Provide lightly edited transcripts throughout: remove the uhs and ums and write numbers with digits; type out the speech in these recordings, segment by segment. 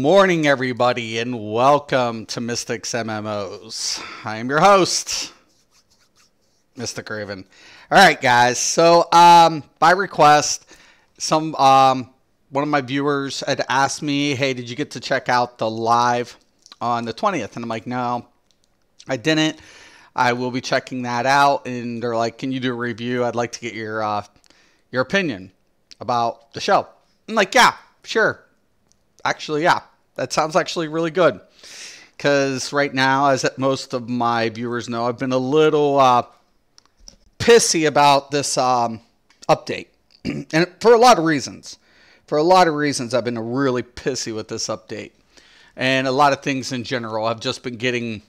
morning, everybody, and welcome to Mystics MMOs. I am your host, Mystic Raven. All right, guys. So, by request, one of my viewers had asked me, "Hey, did you get to check out the live on the 20th?" And I'm like, "No, I didn't. I will be checking that out." And they're like, "Can you do a review? I'd like to get your opinion about the show." I'm like, "Yeah, sure." Actually, yeah, that sounds actually really good. Because right now, as most of my viewers know, I've been a little pissy about this update. And for a lot of reasons. For a lot of reasons, I've been really pissy with this update. And a lot of things in general have just been getting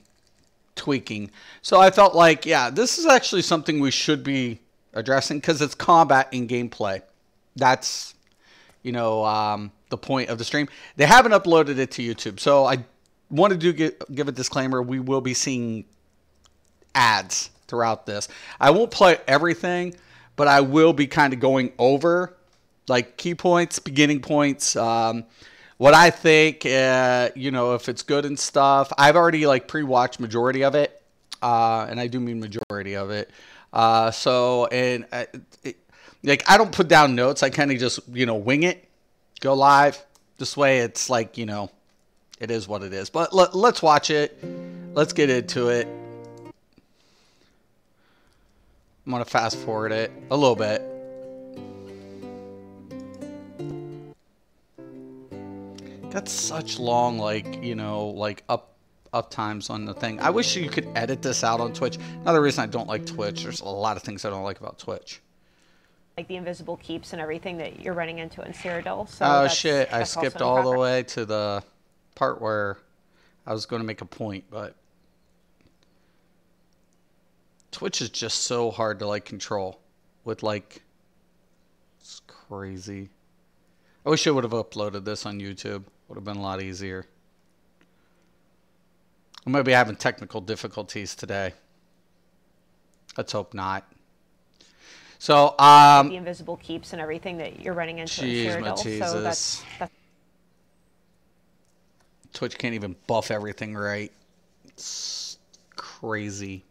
tweaking. So I felt like, yeah, this is actually something we should be addressing because it's combat and gameplay. That's, you know, the point of the stream. They haven't uploaded it to YouTube. So I wanted to give a disclaimer. We will be seeing ads throughout this. I won't play everything, but I will be kind of going over like key points, beginning points, what I think, you know, if it's good and stuff. I've already like pre-watched majority of it, and I do mean majority of it. Like I don't put down notes. I kind of just, you know, wing it, go live. This way it's like, you know, it is what it is. But let's watch it. Let's get into it. I'm going to fast forward it a little bit. Got such long, like, you know, like up times on the thing. I wish you could edit this out on Twitch. Another reason I don't like Twitch. There's a lot of things I don't like about Twitch. Like the invisible keeps and everything that you're running into in Cyrodiil. So oh shit, I skipped all the way to the part where I was going to make a point, but Twitch is just so hard to like control with like, it's crazy. I wish I would have uploaded this on YouTube. Would have been a lot easier. I might be having technical difficulties today. Let's hope not. So, the invisible keeps and everything that you're running into in Cyrodiil. So that's Twitch can't even buff everything right. It's crazy.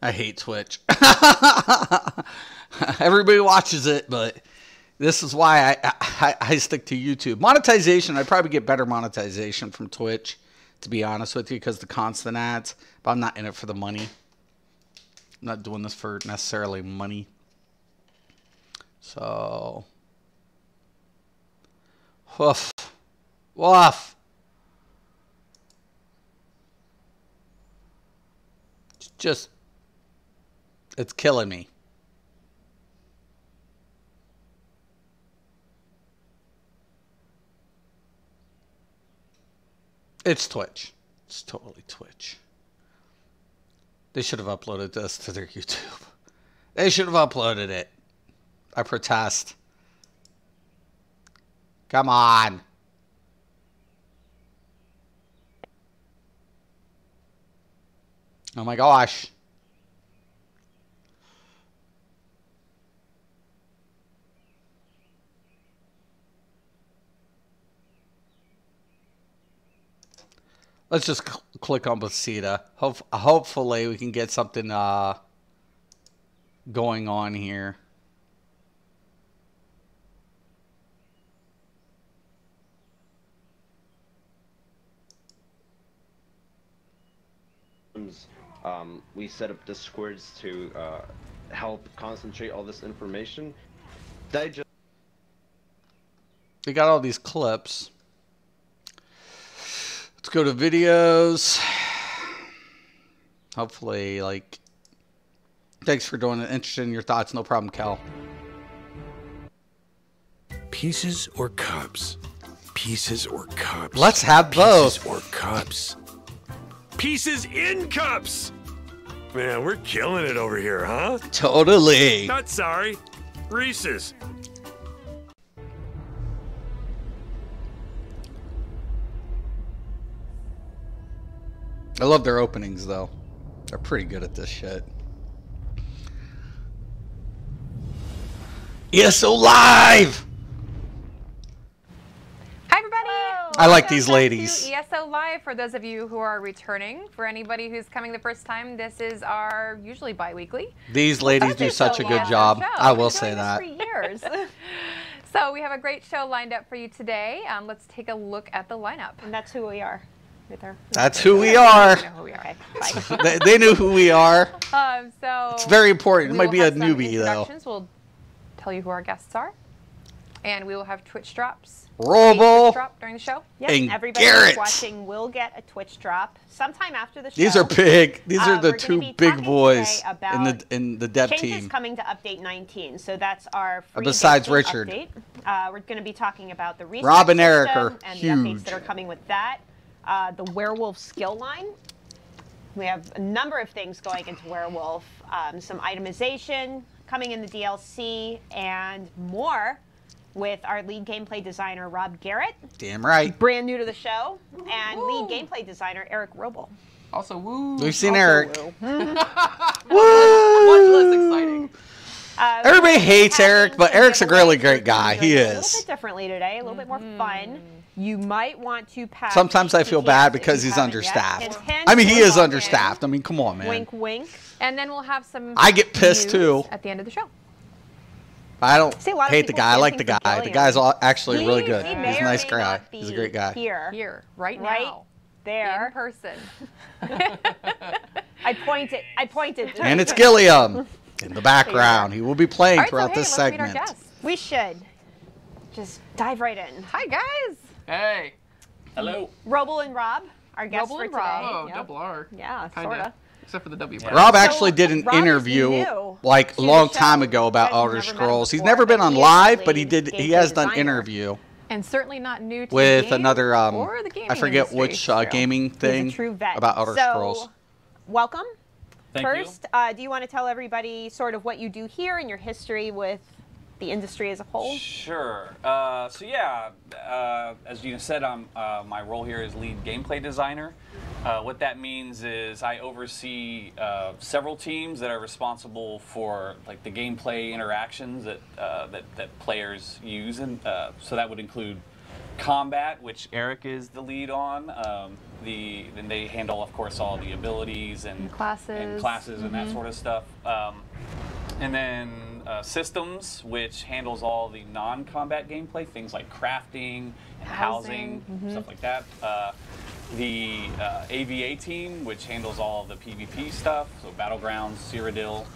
I hate Twitch. Everybody watches it, but this is why I stick to YouTube. Monetization, I'd probably get better monetization from Twitch, to be honest with you, because the constant ads. But I'm not in it for the money. I'm not doing this for necessarily money. So, woof. Woof. Just, it's killing me. It's Twitch. It's totally Twitch. They should have uploaded this to their YouTube. They should have uploaded it. I protest. Come on. Oh my gosh. Let's just click on Placida. Hopefully we can get something going on here. We set up Discords to help concentrate all this information. They got all these clips. Let's go to videos. Hopefully, like, thanks for doing it. Interested in your thoughts. No problem, Cal. Pieces or cups? Pieces or cups? Let's have both. Pieces or cups? Pieces in cups! Man, we're killing it over here, huh? Totally. Not sorry. Reese's. I love their openings, though. They're pretty good at this shit. ESO Live! Hi, everybody. Hello. I like Welcome these back ladies. to ESO Live, for those of you who are returning. For anybody who's coming the first time, this is our usually bi-weekly. These ladies do such a good job. I will say that. For years. So we have a great show lined up for you today. Let's take a look at the lineup. And that's who we are. Right there. That's who we are. You know who we are. Okay, bye. They knew who we are. So It's very important. It we might will be a have some newbie, though. introductions. We'll tell you who our guests are. And we will have Twitch drops. Robo. Twitch drop during the show. Yep, and everybody Garrett. who's watching will get a Twitch drop sometime after the show. These are big. These are the we're gonna two be big talking boys today about in the dev changes team. coming to update 19. So that's our free Besides basic Richard. update. We're going to be talking about the research Rob and Eric system are and the updates huge. that are coming with that. The werewolf skill line. We have a number of things going into werewolf. Some itemization coming in the DLC and more with our lead gameplay designer, Rob Garrett. Damn right. Brand new to the show. And lead gameplay designer, Eric Robel. Also, woo. We've seen Eric. Much Woo! less exciting. Everybody hates having Eric, but some Eric's a giveaways. really great We're guy. doing He it a little is. bit differently today, a little bit more fun. You might want to pass. Sometimes I feel PTS bad if because you he's haven't yet. understaffed. And hence, I mean, he we're is talking understaffed. I mean, come on, man. Wink, wink. And then we'll have some I get pissed, news too. at the end of the show. I don't See a lot of hate the people guy. I like the dancing guy. for The Gilliam. guy's actually really good. He He's may a or nice may guy. not be He's a great guy. Here, right Right now. there. In person. I pointed. And it's Gilliam in the background. He will be playing All right, throughout so hey, this let's meet our segment. guests. We should just dive right in. Hi, guys. Hey. Hello. Robel and Rob, our guests Robel for and today. Rob. Oh, Yep. double R. Yeah, Kinda. sorta. Except for the W part. Rob So, actually did an Rob is interview new like a to the long show. time ago about You guys have Elder never met him Scrolls. He's before, never been but on he is live, the but he has gameplay done designer. interview And certainly not new to with the game another or the gaming I forget industry. which gaming He's thing a true vet. about Elder So, Scrolls. welcome. Thank First, do you want to tell everybody sort of what you do here and your history with the industry as a whole? Sure. So yeah, as Gina said, my role here is lead gameplay designer. What that means is I oversee several teams that are responsible for like the gameplay interactions that players use, and so that would include combat, which Eric is the lead on. Then they handle, of course, all the abilities and classes. and that sort of stuff. And then systems, which handles all the non-combat gameplay, things like crafting and housing, stuff like that. The AVA team, which handles all of the PvP stuff, so Battlegrounds, Cyrodiil,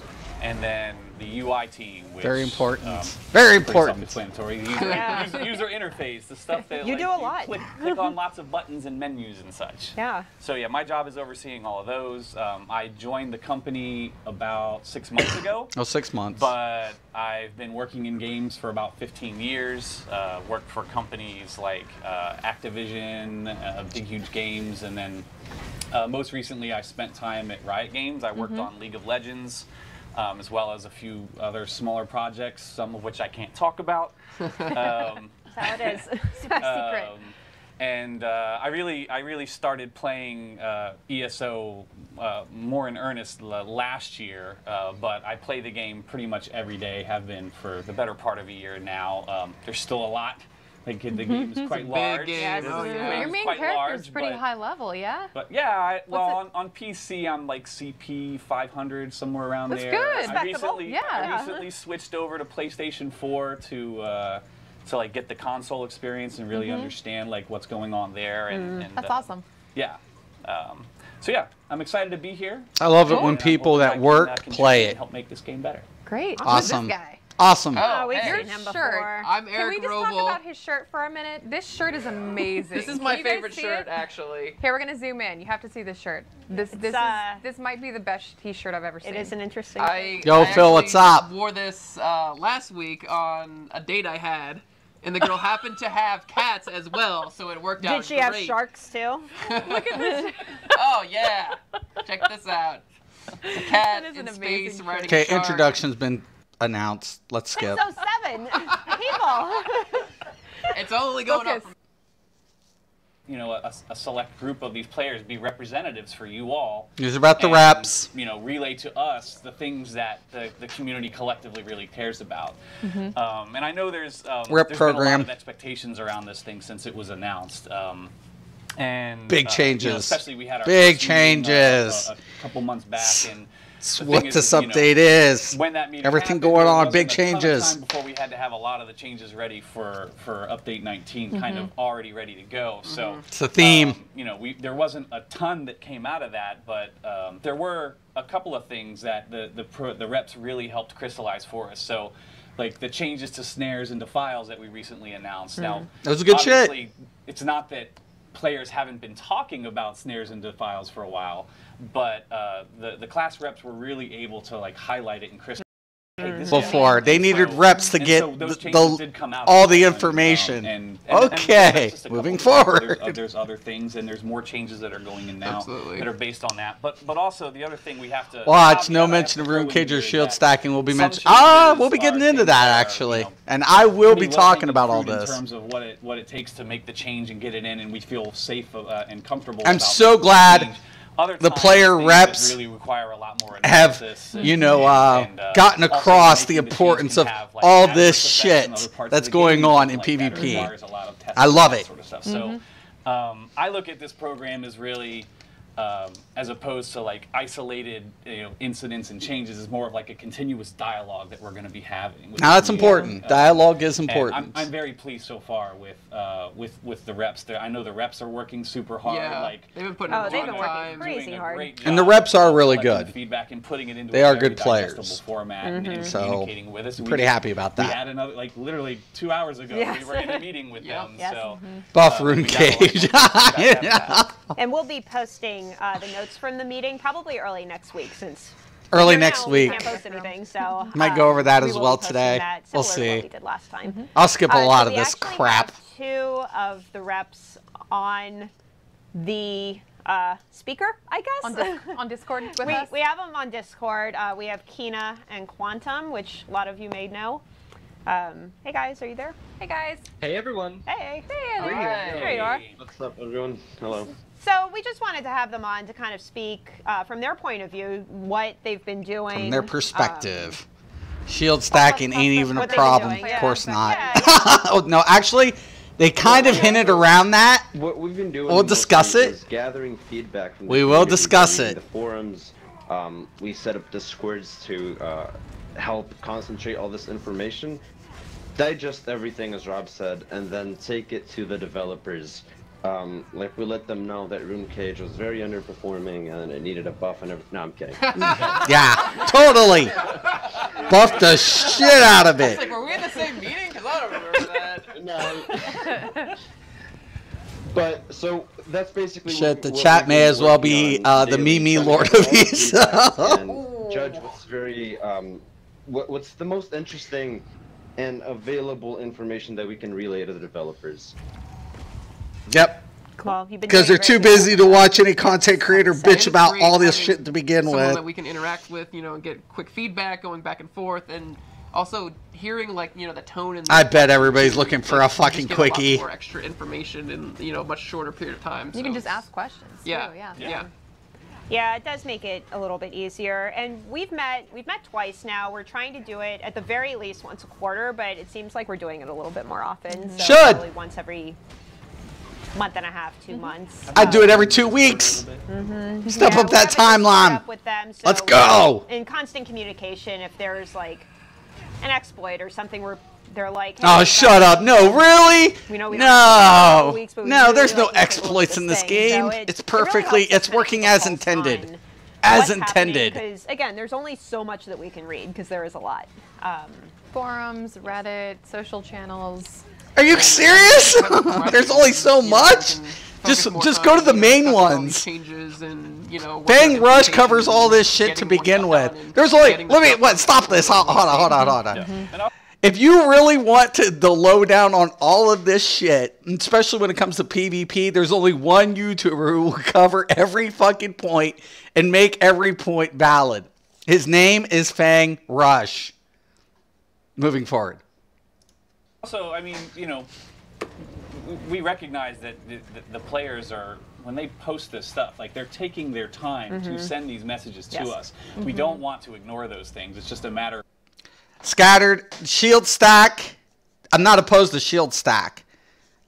and then the UI team, which Very important. Very pretty important. self-explanatory. Yeah. User interface, the stuff that You like, do a lot. click on lots of buttons and menus and such. Yeah. So yeah, my job is overseeing all of those. I joined the company about 6 months ago. Oh, 6 months. But I've been working in games for about 15 years. Worked for companies like Activision, big, huge games, and then most recently I spent time at Riot Games. I worked on League of Legends, as well as a few other smaller projects, some of which I can't talk about. That's how it is. It's my secret. And I really started playing ESO more in earnest last year, but I play the game pretty much every day, have been for the better part of a year now. There's still a lot. Like the game is quite large. game. Yes. Oh, The yeah. game Your is main quite character large, is pretty but- high level, yeah? But yeah, What's on PC I'm like CP 500, somewhere around That's there. good. I Respectable. recently, Yeah. I recently switched over to PlayStation 4 to like get the console experience and really understand like what's going on there. And That's awesome. Yeah. So yeah, I'm excited to be here. I love it And, when hope people I that can, work contribute play and it. help make this game better. Great. Awesome. Who's this guy? Awesome. Oh, we've hey. seen him Shirt. before. I'm Can Eric we just talk Robel. about his shirt for a minute? This shirt is amazing. This is Can my you guys favorite see shirt, it? actually. Here, we're gonna zoom in. You have to see this shirt. This might be the best T-shirt I've ever seen. It is an interesting. Yo, I Phil, what's actually up? wore this last week on a date I had, and the girl happened to have cats as well, so it worked out Did she have great. sharks too? Look at this. Oh, yeah. Check this out. It's a cat That is in an space amazing riding Okay, a shark. introduction's been announced. Let's skip. 607 people. It's only going up Focus. from you know, a select group of these players be representatives for you all. It's about the and, reps. You know, relay to us the things that the community collectively really cares about. And I know there's Rep been a program. lot of expectations around this thing since it was announced. And Big changes. You know, especially we had our Big first meeting, changes. a couple months back, and the What thing is, this you know, update is. when that meeting Everything happened, going there on, wasn't big a ton of changes. time before we had to have a lot of the changes ready for update 19, kind of already ready to go. So It's a theme. you know, there wasn't a ton that came out of that, but there were a couple of things that the reps really helped crystallize for us. So, like the changes to snares and to files that we recently announced. Now, That was a good shit. obviously, it's not that players haven't been talking about snares and defiles for a while, but the class reps were really able to like highlight it and crystallize. Hey, this is Before it. they And needed so- reps to and get so those changes did come out all of the that, information. and Okay, that's just a moving couple of things. forward. There's other things, and there's more changes that are going in now Absolutely. that are based on that. But also the other thing we have to Watch, no caveat I have mention to of throw room in cage or here shield is that stacking will be some mentioned. changes We'll be are getting into things that are, actually, you know, and I will be pretty talking low-hanging about all fruit this. in terms of what it takes to make the change and get it in, and we feel safe and comfortable. I'm about so making the glad change. Other the times, player things reps that really require a lot more have, analysis gotten also across the making change importance can of have, like, all adverse this effects shit in other parts that's of the going game, on in like that PvP. requires a lot of testing I love and that it. sort of stuff. So I look at this program as really, as opposed to like isolated incidents and changes, is more of like a continuous dialogue that we're going to be having. Now that's important. Dialogue is important. I'm very pleased so far with the reps. I know the reps are working super hard. Yeah, Like they've been putting in a they've lot been of working time. crazy doing a hard. great And the job reps are of really collecting good. feedback and putting it into They a are very good players. digestible format and So, communicating with us. I'm pretty happy about We that. had another, like literally 2 hours ago, Yes. we were in a meeting with Yep. them. Yes. So Buff we Rune got a lot of Cage. feedback after that. And we'll be posting the notes from the meeting probably early next week, since Early for next now, week. we can't post anything. So Might go over that we as will well be posting today. that, We'll similar to what see. we did last time. I'll skip a lot So of we this actually crap. have 2 of the reps on the speaker, I guess. On Discord with we, us. we have them on Discord. We have Kina and Quantum, which a lot of you may know. Hey guys, are you there? Hey guys. Hey everyone. Hey. Hey, there, Alright. there you are. What's up everyone? Hello. So we just wanted to have them on to kind of speak from their point of view, what they've been doing. From their perspective. Shield stacking ain't even a what they've been problem. doing, Of yeah. course not. Yeah, Oh, no, actually, they kind of hinted around that. What we've been doing We'll discuss mostly it. is gathering feedback from the We will community, discuss reading it. The forums. We set up Discords to help concentrate all this information, digest everything as Rob said, and then take it to the developers. Like we let them know that Rune Cage was very underperforming and it needed a buff and everything. No, I'm kidding. Yeah, totally. Buff the shit out of It's it. like, were we in the same meeting? Because I don't remember that. No. But so that's basically Shit, the what chat we've may been as well working be on the daily, Mimi trying to Lord get of all the ESO. feedback and judge what's very what's the most interesting and available information that we can relay to the developers. Yep. Well, you've been Because they're doing too great. busy to watch any content creator bitch It's about great all this having shit to begin someone with. that we can interact with, and get quick feedback, going back and forth, and also hearing the tone and. I bet everybody's looking for a just fucking get a lot quickie. more extra information in a much shorter period of time. You so can just it's- ask questions. Yeah, Too, yeah. yeah. Yeah, it does make it a little bit easier. And we've met twice now. We're trying to do it at the very least once a quarter, but it seems like we're doing it a little bit more often. So Should. probably once every month and a half, 2 months. I do it every 2 weeks. Step Yeah, up we that have a Discord timeline. up with them, so Let's go. we're in constant communication. If there's like an exploit or something where they're like, hey, Oh, shut up. No, really? We know we don't have No. weeks, but we No, really there's no like to take a look at exploits in this thing. game. So It's it really perfectly, helps us it's kind of working keep a as pulse intended. on As what's intended. Because again, there's only so much that we can read because there is a lot. Forums, Reddit, social channels. Are you serious? There's only so much. Just go to the main ones. Changes and Bang Rush covers all this shit to begin with. There's only, stop this. Hold on. If you really want the lowdown on all of this shit, especially when it comes to PvP, there's only one YouTuber who will cover every fucking point and make every point valid. His name is Fang Rush. Moving forward. Also, I mean, we recognize that the players are, when they post this stuff, like they're taking their time to send these messages to us. We don't want to ignore those things. It's just a matter. Scattered shield stack. I'm not opposed to shield stack.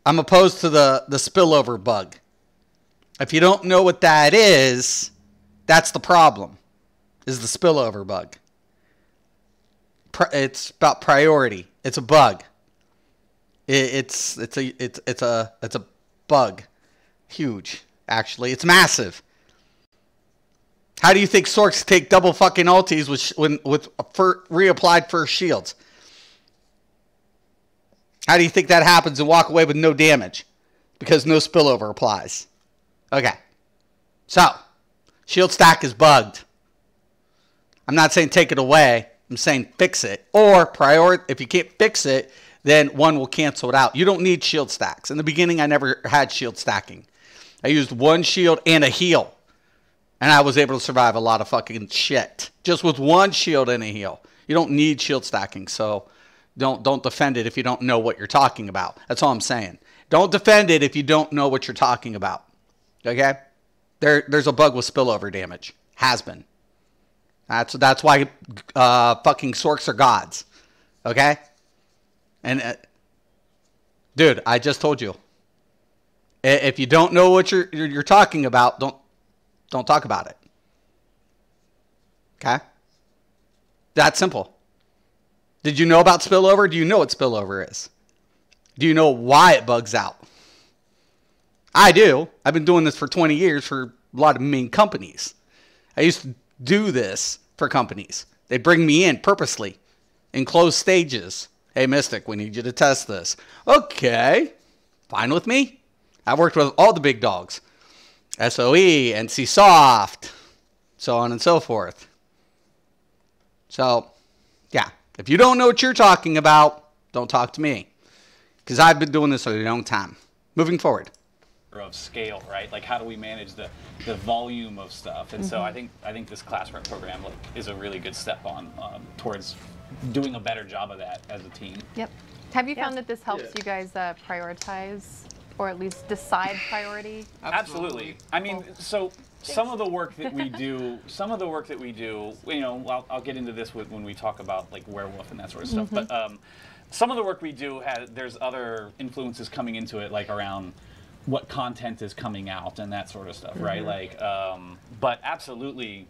I'm opposed to the spillover bug. If you don't know what that is, that's the problem. Is the spillover bug. It's about priority. It's a bug. It's a bug. Huge, actually. It's massive. How do you think Sorks take double fucking ultis with reapplied first shields? How do you think that happens and walk away with no damage? Because no spillover applies. Okay. So, shield stack is bugged. I'm not saying take it away. I'm saying fix it. Or if you can't fix it, then one will cancel it out. You don't need shield stacks. In the beginning, I never had shield stacking. I used one shield and a heal. And I was able to survive a lot of fucking shit. Just with one shield and a heal. You don't need shield stacking. So don't defend it if you don't know what you're talking about. That's all I'm saying. Don't defend it if you don't know what you're talking about. Okay? There's a bug with spillover damage. Has been. That's why fucking Sorks are gods. Okay? And dude, I just told you. If you don't know what you're talking about, don't talk about it. Okay? That simple. Did you know about spillover? Do you know what spillover is? Do you know why it bugs out? I do. I've been doing this for 20 years for a lot of main companies. I used to do this for companies. They bring me in purposely in closed stages. Hey, Mystic, we need you to test this. Okay. Fine with me. I've worked with all the big dogs. SOE, NCSoft, so on and so forth. So, yeah. If you don't know what you're talking about, don't talk to me. Because I've been doing this a long time. Moving forward. Of scale, right? Like, how do we manage the volume of stuff? And so I think this class rep program is a really good step on towards doing a better job of that as a team. Yep. Have you found that this helps you guys prioritize, or at least decide priority? Absolutely. I mean, so some of the work that we do, you know, I'll get into this when we talk about like werewolf and that sort of stuff. But some of the work we do there's other influences coming into it, like around what content is coming out and that sort of stuff, right? Like, but absolutely,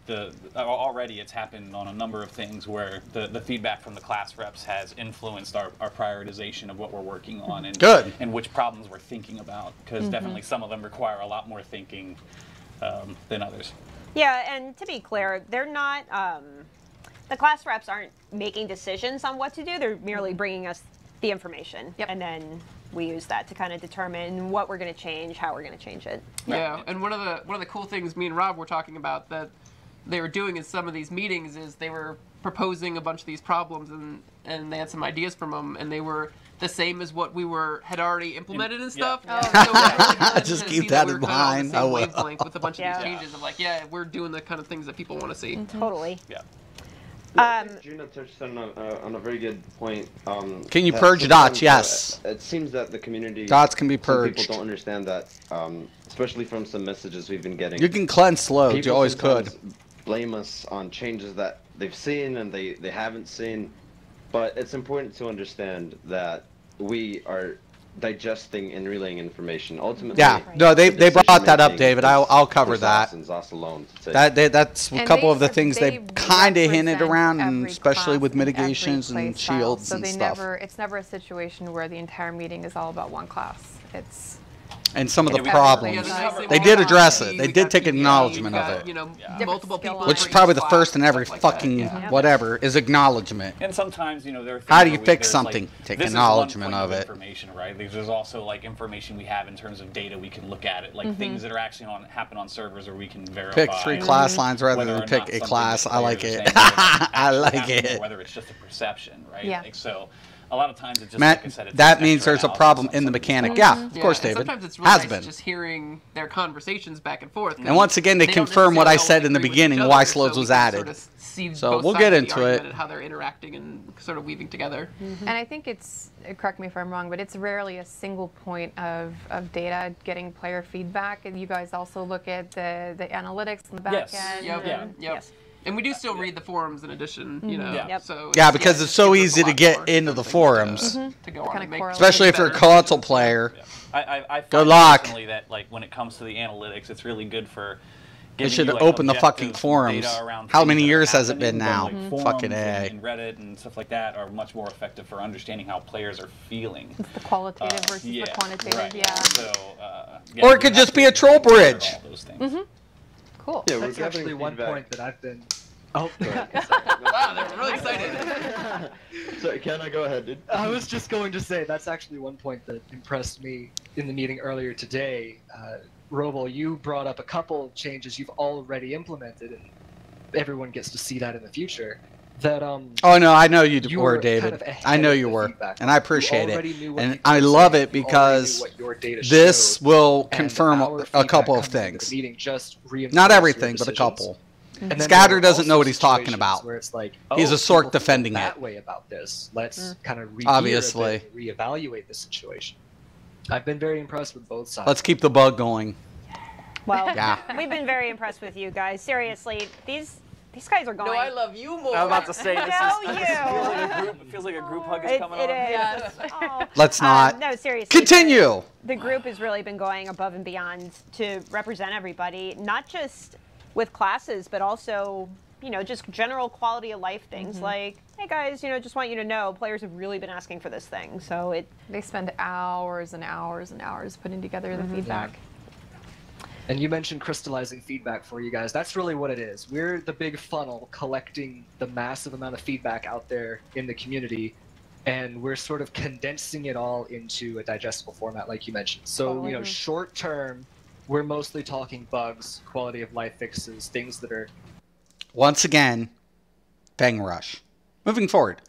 already it's happened on a number of things where the feedback from the class reps has influenced our prioritization of what we're working on and which problems we're thinking about, because definitely some of them require a lot more thinking than others. Yeah, and to be clear, they're not, the class reps aren't making decisions on what to do, they're merely bringing us the information, and then we use that to kind of determine what we're going to change, how we're going to change it. Yeah, and one of the cool things me and Rob were talking about that they were doing in some of these meetings is they were proposing a bunch of these problems and they had some ideas from them, and they were the same as what we had already implemented and stuff. So just keep that in mind. I will. With a bunch of these changes of like, we're doing the kind of things that people want to see. Totally. Yeah. I think Gina touched on a very good point. Can you purge dots? Yes. It seems that the community... Dots can be purged. People don't understand that, especially from some messages we've been getting. You can cleanse slow. You always could. Blame us on changes that they've seen and they haven't seen. But it's important to understand that we are digesting and relaying information. Ultimately, no, they brought that up, David. I'll cover that. Us alone that's a couple of the things they kind of hinted around, and especially with mitigations and shields and stuff. It's never a situation where the entire meeting is all about one class. It's and some of the problems. They did address it. They did take acknowledgement of it. You know, multiple people. Which is probably the first in every fucking whatever is acknowledgement. And sometimes, you know, there are things how do you fix something? Like, take acknowledgement of it. Information, right? There's also like information we have in terms of data we can look at it, like things that are actually happen on servers where we can verify. Pick 3 class lines rather than pick a class. I like it. I like it. Whether it's just a perception, right? Yeah. Like, so. a lot of times it's just Matt, like I said. It's that an means extra there's a analysis problem on in the somebody's mechanic. part. Yeah, of course, and David. sometimes it's really Has nice been. just hearing their conversations back and forth. And once again, they they don't confirm what I necessarily said in the agree with beginning, each why other, slows so was we can added. sort of see So both we'll sides get of the into argument it. and how they're interacting and sort of weaving together. And I think it's, correct me if I'm wrong, but it's rarely a single point of data getting player feedback. And you guys also look at the analytics in the back Yes. end. Yep. Yeah. Yep. Yes. And we do still read the forums in addition, you know. Yeah. Yep. So Yeah, because it's just so gives us a easy to lot get more into the things forums. to go on Kinda and make, correlate. Especially if you're a better console decisions. player. I find Good luck. personally that like when it comes to the analytics, it's really good for. They giving should you, like, open the objective fucking forums. data around How things many that are years has it happening, been now? but, like, Fucking forums A. and Reddit and stuff like that are much more effective for understanding how players are feeling. It's the qualitative versus Yeah, the quantitative. right. Yeah. So, Or it you could have just to be a troll consider bridge. all those things. Cool. Yeah, we're That's actually gathering one feedback. point that I've been. Oh, Wow, they're really excited. Sorry, can I go ahead, dude? I was just going to say that's actually one point that impressed me in the meeting earlier today. Roble, you brought up a couple of changes you've already implemented, and everyone gets to see that in the future. That Oh no, I know you you were, were David. kind of ahead I know of you the were, feedback. and I You appreciate already it. knew what And people I were love saying. it You already because knew what your data this showed, will and confirm our a feedback couple of coming into things. the meeting just reinforced Not your everything, but a decisions. couple. And then Scatter there are doesn't know also what he's talking situations about. Where it's like, He's a oh, sork people feel defending that it. way about this. Let's kind of regear Obviously. a bit and reevaluate the situation. I've been very impressed with both sides. Let's keep the bug going. Well, Yeah. we've been very impressed with you guys. Seriously, these guys are going. No, I love you more. I'm about to say this No, is. you. It feels like a group hug is It, coming it on. is. Oh. Let's not. No, seriously. Continue. The group has really been going above and beyond to represent everybody, not just with classes, but also, you know, just general quality of life things like, hey guys, you know, just want you to know players have really been asking for this thing. So They spend hours and hours and hours putting together the feedback. And you mentioned crystallizing feedback for you guys. That's really what it is. We're the big funnel collecting the massive amount of feedback out there in the community, and we're sort of condensing it all into a digestible format, like you mentioned. So, you know, short term, we're mostly talking bugs, quality of life fixes, things that are Once again, Fang Rush. Moving forward.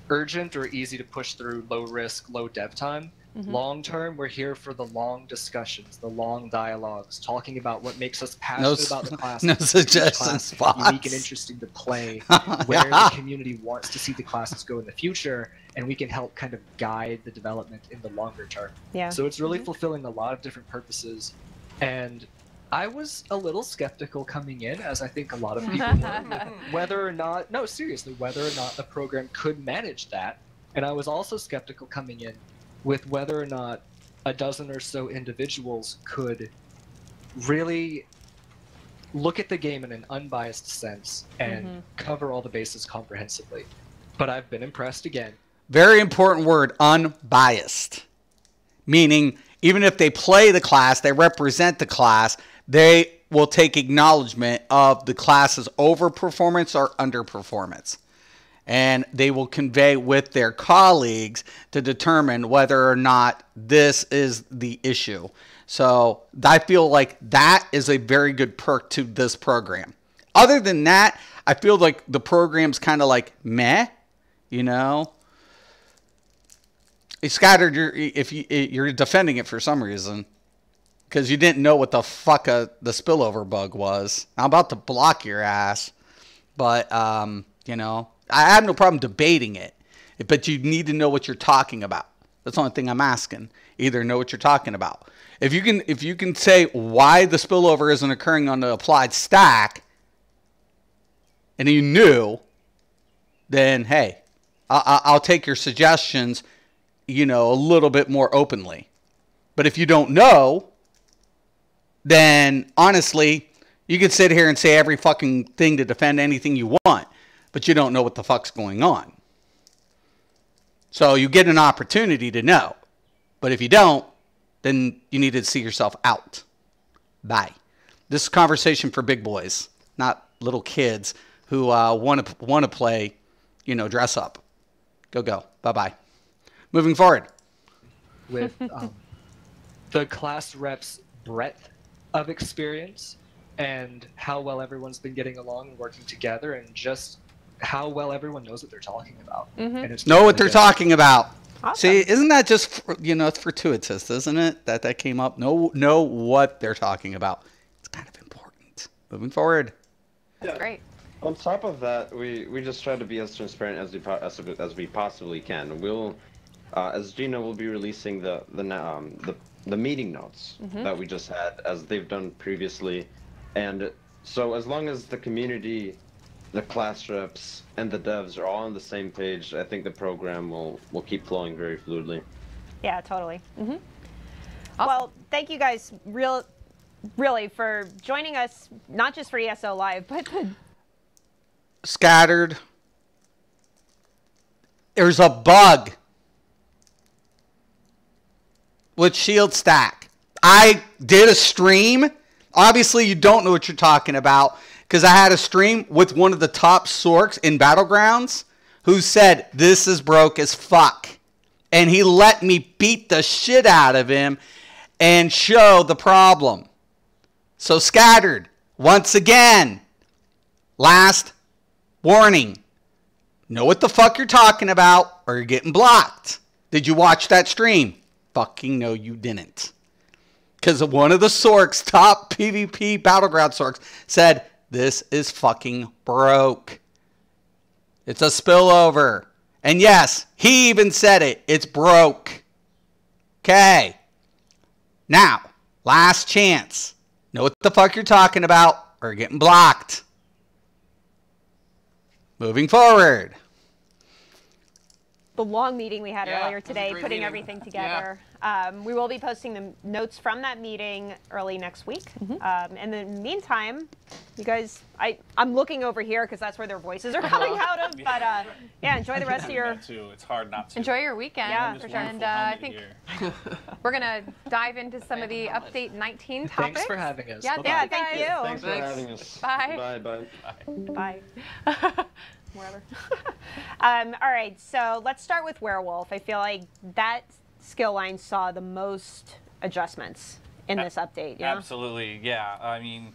urgent or easy to push through, low risk, low dev time. Long term, we're here for the long discussions, the long dialogues, talking about what makes us passionate about the class. no what makes each suggestion class spots. unique and interesting to play, where the community wants to see the classes go in the future, and we can help kind of guide the development in the longer term. yeah. So it's really fulfilling a lot of different purposes. And I was a little skeptical coming in, as I think a lot of people were, whether or not, no, seriously, whether or not the program could manage that. And I was also skeptical coming in with whether or not a dozen or so individuals could really look at the game in an unbiased sense and cover all the bases comprehensively. But I've been impressed again. Very important word, unbiased. Meaning, even if they play the class, they represent the class, they will take acknowledgement of the class's overperformance or underperformance. And they will convey with their colleagues to determine whether or not this is the issue. So I feel like that is a very good perk to this program. Other than that, I feel like the program's kind of like meh, you know. It's scattered. You're defending it for some reason because you didn't know what the fuck the spillover bug was. I'm about to block your ass, but you know, I have no problem debating it, but you need to know what you're talking about. That's the only thing I'm asking. Either know what you're talking about. If you can say why the spillover isn't occurring on the applied stack, and you knew, then hey, I'll take your suggestions, you know, a little bit more openly. But if you don't know, then honestly, you could sit here and say every fucking thing to defend anything you want, but you don't know what the fuck's going on. So you get an opportunity to know. But if you don't, then you need to see yourself out. Bye. This is a conversation for big boys, not little kids who want to play, you know, dress up. Go. Bye-bye. Moving forward. With the class reps' breadth of experience and how well everyone's been getting along and working together, and just how well everyone knows what they're talking about. And it's Know really what they're good. talking about. Awesome. See, isn't that just, it's fortuitous, isn't it? That came up. Know what they're talking about. It's kind of important. Moving forward. That's great. On top of that, we just try to be as transparent as we possibly can. We'll, as Gina will be releasing the meeting notes that we just had, as they've done previously, and so as long as the community, the class reps, and the devs are all on the same page, I think the program will keep flowing very fluidly. Yeah, totally. Awesome. Well, thank you guys really for joining us, not just for ESO Live, but Scattered. There's a bug with Shield Stack. I did a stream. Obviously, you don't know what you're talking about because I had a stream with one of the top sorks in Battlegrounds who said, this is broke as fuck. And he let me beat the shit out of him and show the problem. So Scattered, once again, last warning. Know what the fuck you're talking about or you're getting blocked. Did you watch that stream? Fucking no, you didn't. Because one of the sorks, top PvP Battleground sorks, said, this is fucking broke. It's a spillover. And yes, he even said it. It's broke. Okay. Now, last chance. Know what the fuck you're talking about or you're getting blocked. Moving forward. the long meeting we had Yeah, earlier it was a today, great putting meeting. everything together. We will be posting the notes from that meeting early next week. In the meantime, you guys, I'm looking over here because that's where their voices are coming out of. But yeah, enjoy the rest of your. It's hard not to. Enjoy your weekend. Yeah, This for sure. And wonderful I moment think here. we're going to dive into some of the update 19 topics. Thanks for having us. Yeah, Bye-bye. Yeah, thank thank you. you. Thanks for having us. Bye. Bye. Bye. Wherever. All right, so let's start with Werewolf. I feel like that skill line saw the most adjustments in this update. Yeah. Absolutely, yeah. I mean,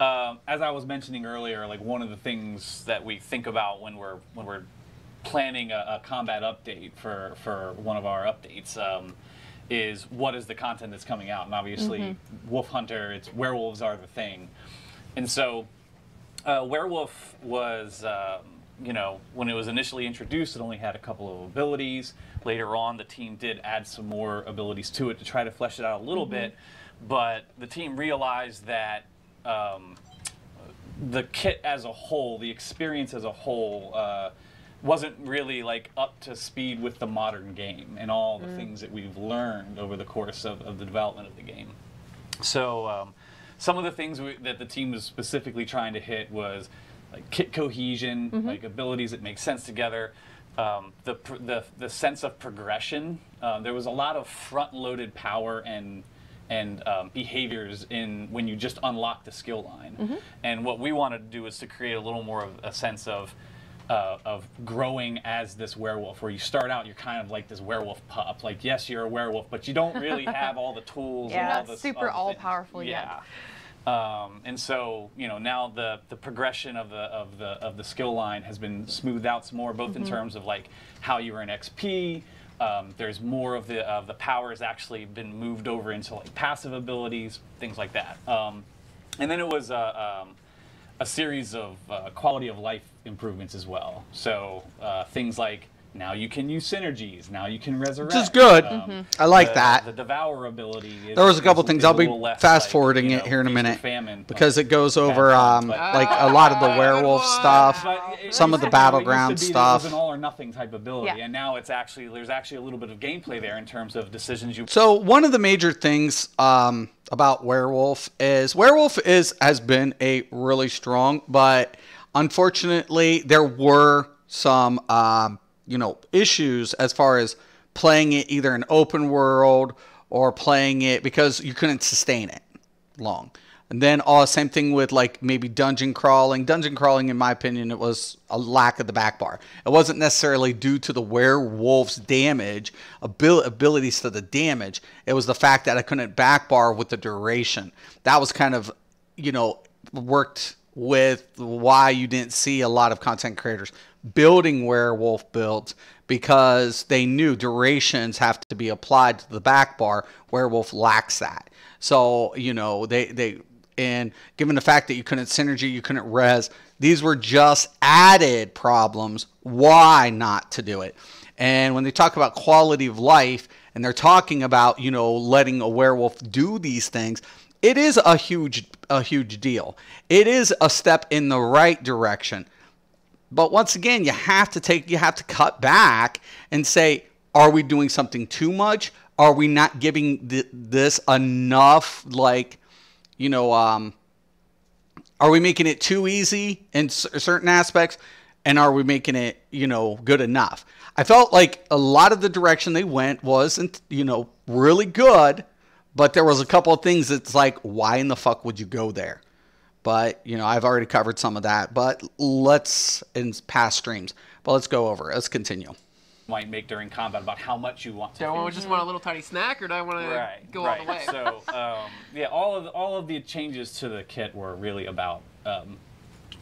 as I was mentioning earlier, like one of the things that we think about when we're planning a combat update for one of our updates is what is the content that's coming out, and obviously, Wolf Hunter, it's werewolves are the thing, and so Werewolf was. You know, when it was initially introduced, it only had a couple of abilities. Later on, the team did add some more abilities to it to try to flesh it out a little bit. But the team realized that the kit as a whole, the experience as a whole, wasn't really like up to speed with the modern game and all the things that we've learned over the course of the development of the game. So some of the things that the team was specifically trying to hit was like kit cohesion, like abilities that make sense together, the sense of progression. There was a lot of front-loaded power and behaviors in when you just unlock the skill line. And what we wanted to do is to create a little more of a sense of growing as this werewolf, where you start out, you're kind of like this werewolf pup. Like, yes, you're a werewolf, but you don't really have all the tools. Yeah. And all Not this, super all the all-powerful things. yet. Yeah. And so, you know, now the progression of the skill line has been smoothed out some more, both in terms of like how you earn XP. There's more of the power has actually been moved over into like passive abilities, things like that. And then it was a series of quality of life improvements as well. So things like now you can use synergies. Now you can resurrect. Which is good. I like The that. devour ability. There was a couple things. I'll be little less fast forwarding like, you it know, here in a feast or minute famine, because it goes over but- like a lot of the werewolf stuff, some of the battleground It was stuff. an all or nothing type ability, Yeah. and now it's actually there's actually a little bit of gameplay there in terms of decisions you. So one of the major things about Werewolf has been a really strong, but unfortunately there were some issues as far as playing it either in open world or playing it because you couldn't sustain it long. And then same thing with like maybe dungeon crawling. Dungeon crawling, in my opinion, it was a lack of the back bar. It wasn't necessarily due to the werewolf's damage, abilities to the damage. It was the fact that I couldn't back bar with the duration. That was kind of, worked with why you didn't see a lot of content creators building werewolf builds, because they knew durations have to be applied to the back bar. Werewolf lacks that. So, you know, and given the fact that you couldn't synergy, you couldn't res, these were just added problems. Why not to do it? And when they talk about quality of life, and they're talking about, you know, letting a werewolf do these things, it is a huge deal. It is a step in the right direction. But once again, you have to cut back and say, are we doing something too much? Are we not giving this enough, like, you know, are we making it too easy in certain aspects? And are we making it, you know, good enough? I felt like a lot of the direction they went wasn't, you know, really good, but there was a couple of things that's like, why in the fuck would you go there? But, you know, I've already covered some of that, but in past streams, but let's go over it. Let's continue. Might make during combat about how much you want to. Do I just want a little tiny snack, or do I want to go all the way? So, yeah, all of the changes to the kit were really about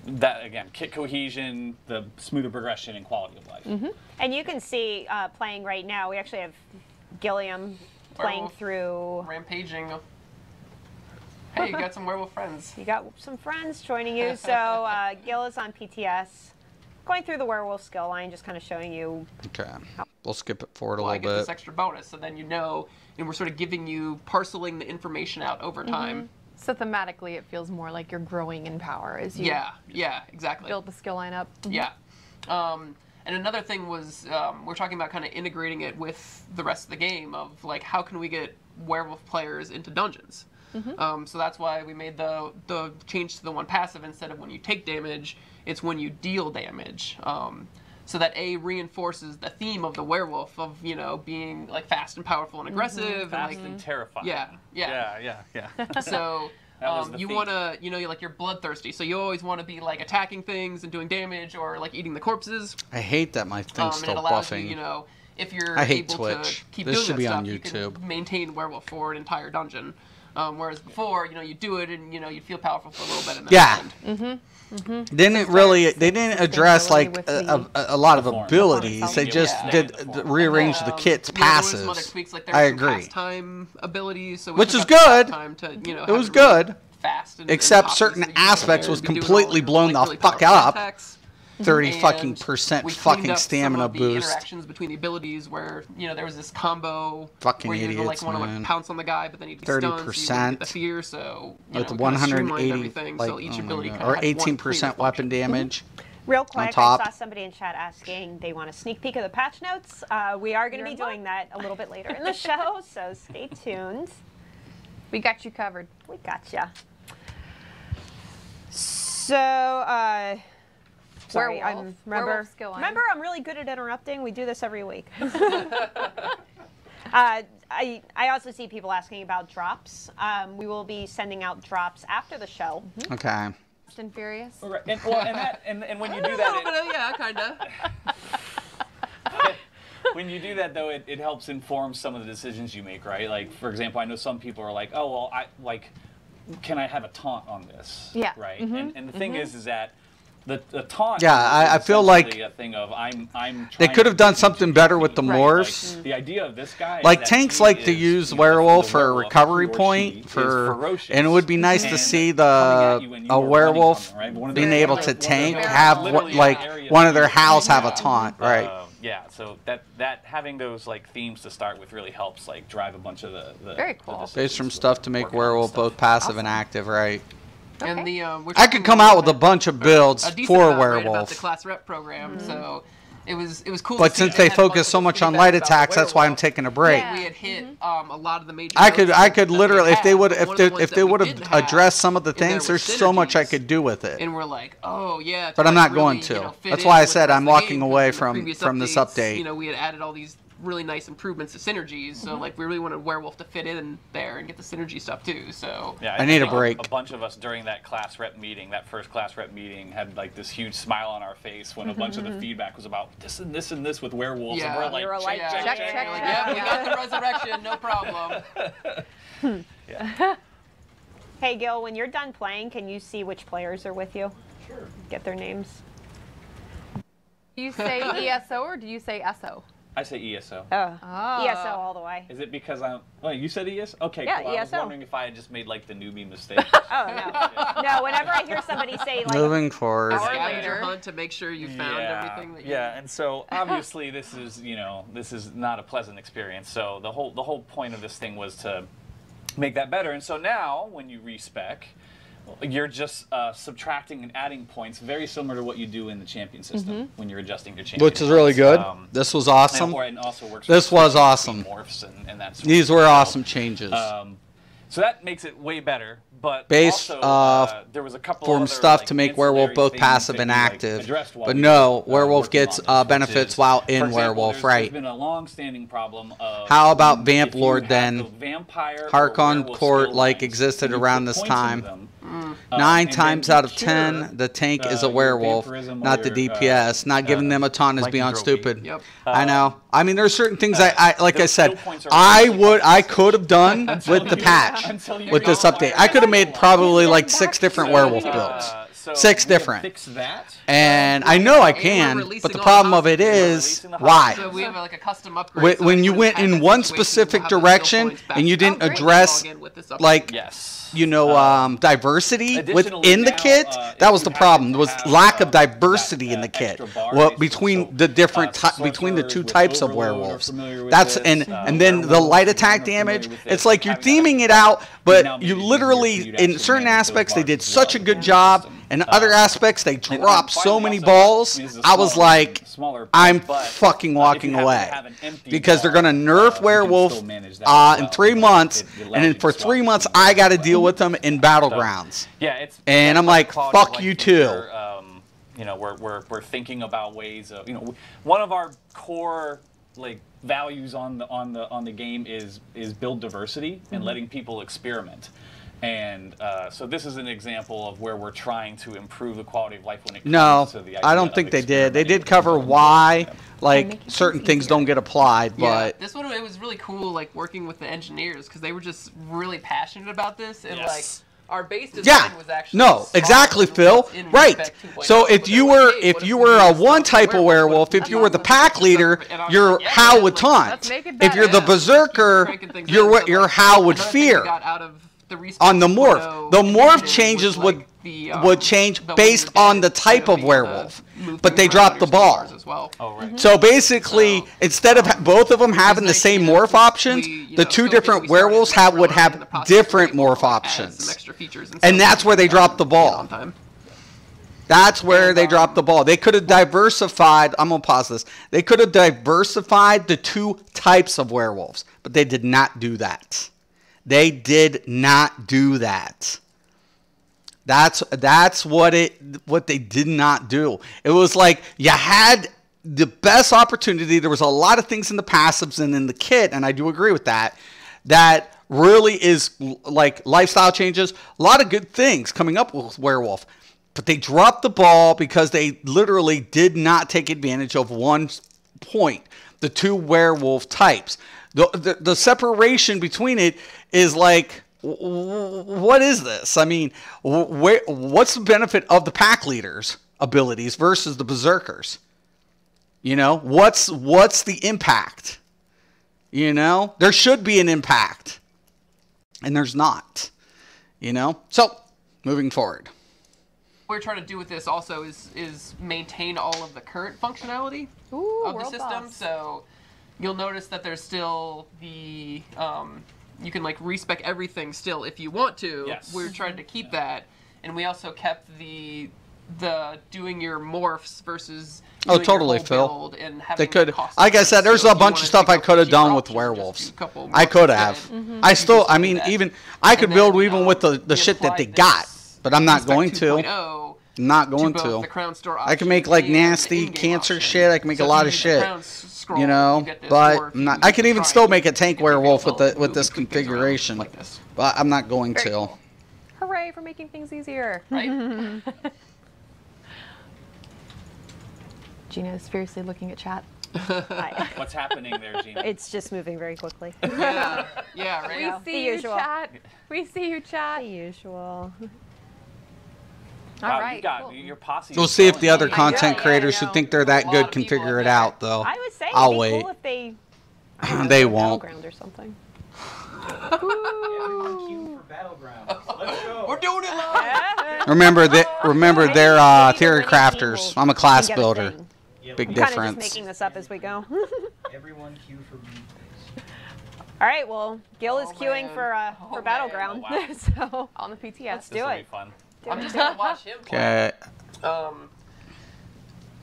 that, again, kit cohesion, the smoother progression, and quality of life. And you can see playing right now, we actually have Gilliam playing Werewolf. through. Rampaging. Hey, you got some werewolf friends. You got some friends joining you. So Gil is on PTS, going through the werewolf skill line, just kind of showing you. Okay, we'll skip it forward a I little get bit. this extra bonus, so then you know, and we're sort of giving you, parceling the information out over time. So thematically, it feels more like you're growing in power as you Yeah, exactly. build the skill line up. Yeah. And another thing was, we're talking about kind of integrating it with the rest of the game of, like, how can we get werewolf players into dungeons? So that's why we made the change to the one passive. Instead of when you take damage, it's when you deal damage. So that reinforces the theme of the werewolf of, you know, being like fast and powerful and aggressive. Fast and terrifying. Yeah. So the you theme. want to, you know, you're like, you're bloodthirsty. So you always want to be like attacking things and doing damage, or like eating the corpses. I hate that my thing's And still it allows buffing. you, you know, if you're I hate able Twitch. to keep This doing should that be stuff, on you YouTube. can maintain werewolf for an entire dungeon. Whereas before, you know, you do it and, you know, you feel powerful for a little bit and then Yeah. end. They didn't address like a lot of abilities. They just Yeah. did rearrange the kit's There was some other passes. tweaks, like there I were some agree. pastime abilities, so we Which took is out the good. pastime to, you know, It have was really good. Fast and Except obvious certain that you can aspects was be doing all completely your, blown the really fuck powerful up. attacks. 30 And fucking percent we cleaned fucking up stamina some of the boost. interactions between the abilities where, you know, there was this combo Fucking where you idiots, like want to man. like pounce on the guy, but then you'd be stunned, so you wouldn't 30% get the fear. So you With know, kinda streamlined 180, everything, like, so each oh my ability God. kinda or had one 18% cleaner weapon function. damage. Real quick, I top. saw somebody in chat asking they want a sneak peek of the patch notes. We are going to be doing that a little bit later in the show, so stay tuned. We got you covered. We gotcha. So, sorry, Werewolf. Werewolf skill line. remember, I'm really good at interrupting. We do this every week. I also see people asking about drops. We will be sending out drops after the show. Okay. Fast and Furious. Right. And when you do A little that, bit of, yeah, kind of. when you do that, though, it helps inform some of the decisions you make, right? Like, for example, I know some people are like, oh, well, can I have a taunt on this? Yeah. Right? And the thing is that the taunt Yeah, is I feel like essentially a thing of I'm They trying could have to done get something you better to with the be- morphs. Like, the idea of this guy is Like that tanks he like to is, use you know, werewolf the for a werewolf, recovery he or she point is for, ferocious and it would be nice to and see coming at you when you a are running werewolf from them, right? But one of being their- able one to of their- tank, one of have their- what, literally like an area one of their that- house have a taunt, right? Yeah, so that having those like themes to start with really helps like drive a bunch of the Very the cool. decisions There's some with stuff to make working on werewolf stuff. both passive and active, right? And Okay. we're I could talking come a out little with a bit- bunch of builds a decent for amount, right, about the werewolf. class rep program. So it was cool. But to see since that they we had a bunch focus of so much on feedback light about attacks, that's why I'm werewolf. taking a break. Yeah. We had hit a lot of the major. I could notes that literally, if they had, would, but if one of they the ones if that they we would didn't have have addressed some of the in there things, were there's so much I synergies. could do with it. And we're like, oh yeah. But I'm not really, going to. you know, fit That's in why I with the said rest I'm of the walking game, away because in the previous from this updates, update. You know, we had added all these really nice improvements to synergies. So like, we really wanted werewolf to fit in there and get the synergy stuff too. So Yeah, I need a think break. A bunch of us during that class rep meeting, that first class rep meeting, had like this huge smile on our face when a bunch of the feedback was about this and this and this with werewolves, and Yeah. we're like, You were like, check, check, check, check, check, check. yeah, we got the resurrection, no problem. Hey, Gil, when you're done playing, can you see which players are with you? Sure. Get their names. Do you say ESO or do you say SO? I say ESO. Oh. ESO all the way. Is it because I'm... Oh, you said ESO? Okay, Yeah, cool. I was ESO. wondering if I had just made, like, the newbie mistake. Oh, no. No, whenever I hear somebody say, like, Moving forward. hour Scavenger later. hunt to make sure you found everything that you Yeah, and so obviously this is, this is not a pleasant experience. So the whole point of this thing was to make that better. And so now when you respec, you're just subtracting and adding points, very similar to what you do in the champion system when you're adjusting your champion. Which is really good. This was awesome. And also works This was awesome. morphs and that sort of These thing. were awesome changes. So that makes it way better. But Based also, there was a couple from other, stuff like, to make Werewolf ancillary both things passive that and we, like, active. addressed while But we no, were, Werewolf working gets on this, which benefits is, while for in example, Werewolf, there's right? been a long-standing problem of How about Vamp if you Lord have then? the vampire or Harkon werewolf Court skill like lines, existed and you around put this points into time. them, 9 and times then out you of 10, cure, the tank is a your werewolf, vampirism not or the your, DPS. Not giving them a ton is like beyond Drogi. stupid. Yep. I know. I mean, there's certain things I like I those said, skill points are I really could have done with the patch, with this update. I could have made probably like 6 different werewolf builds. 6 different. Fix that. And I know I can, releasing but the all problem the of it is, releasing the why? So we have like a custom upgrade. When you went in one specific direction and you didn't address, like, Yes. diversity Additionally, within the now, kit, if that was you the problem. happen Was to have, lack of diversity that, in the kit. extra bar Well, based between so, the different between the sorcerers 2 with types of Overload are werewolves. familiar with That's this, and then the werewolves light are attack familiar damage. with It's this, like you're having that theming it extra out, now but made you it easier for literally you to in actually certain manage those aspects they bars did as such a well good within the job, system. and other aspects they And then dropped so finally many also, balls. this is I was smaller- like, smaller I'm but fucking if you walking happen to away have an empty because they're bar, gonna nerf you can werewolf still manage that as in well. 3 months, It allows and then you for to 3 swap months between I got to them. deal with them in battlegrounds. Yeah, it's And I'm that's like, the quality of fuck life you feature. too. We're thinking about ways of one of our core like values on the game is build diversity and letting people experiment. And so this is an example of where we're trying to improve the quality of life when it comes No, to the I idea don't of think they did. They did experimenting cover with why, them. like, making certain things things easier. don't get applied, Yeah, but this one it was really cool, like working with the engineers because they were just really passionate about this and Yes. like our base design yeah, was actually no, solid exactly, in Phil. in Right. Respect 2.0, So but if they're you like, were hey, if what you we were do a this one stuff type of werewolf, if you were the pack leader, And I was you're like, yeah, Hal man, would like, taunt. let's make it If better. you're the Yeah. berserker, cranking things you're in. what So, your like, Hal would another thing we fear. got out of the Respect On the morph. 2.0 The morph initiative changes was, would like, the, would change the based when you're on the dead, type you'll of be able to werewolf. move But they things dropped around the your ball. bars as well. Oh right. So basically, So, instead of both of them having the nice, same you know, morph options, we, you the know, 2 showcased different we started werewolves to would really in the have process different we're able morph to add options. some extra features and And stuff that's where they dropped the get ball. on time. That's where And, they dropped the ball. They could have diversified. I'm going to pause this. They could have diversified the 2 types of werewolves, but they did not do that. They did not do that. That's what they did not do. It was like you had the best opportunity. There was a lot of things in the passives and in the kit, and I do agree with that. That really is like lifestyle changes. A lot of good things coming up with Werewolf. But they dropped the ball because they literally did not take advantage of one point. The 2 werewolf types. The separation between it is like, what is this? I mean, what's the benefit of the pack leaders' abilities versus the berserkers? You know, what's the impact? You know, there should be an impact, and there's not. You know, so moving forward. What we're trying to do with this also is maintain all of the current functionality Ooh, of the world system. boss. So you'll notice that there's still the you can like respec everything still if you want to. Yes. We're trying to keep that, and we also kept the doing your morphs versus doing totally, your whole Phil. build and having They could, that cost like I difference. said, there's So a if you bunch wanna of stuff pick I up could have cheaper done with options, just werewolves. do a couple I morphs could instead. have. You I can still, still I do mean, that. even I could And build then, even with the we shit that applied they got, this but I'm not Respect going to. 2.0 I'm not going both to. the Crown Store I can make like option and the nasty in-game cancer option. shit. I can make So a if lot you of use the shit. Crown Scroll, You know, get this, but or if I'm you not, use I the can even Triumph, still make a you tank can werewolf make with it with this move and tweak things around configuration, like this. but I'm not going Very to. cool. Hooray for making things easier. Right? Gina is fiercely looking at chat. What's happening there, Gina? It's just moving very quickly. Yeah, yeah, right. Yeah. We The see you, usual. chat. We see you, chat. The usual. All Wow, right. you got cool. your posse. We'll is see if growing. the other I know, content yeah, creators I who know. think they're that A lot good of can people figure have it out, though. I would say I'll it'd be wait. cool if they. I don't know, They do a won't. Battleground or something. Everyone queue for Battlegrounds. Let's go. We're doing it live. Remember they're Maybe the theory winning team crafters. will- I'm a class can get a builder. thing. Yeah, Big I'm kind of just difference. making this up as we go. Everyone queue for me, please. All right, well, Gil is Oh, queuing man. for Oh, Battleground, man. so On the PTS. let's This do will be it. fun. I'm just gonna watch him play. Okay.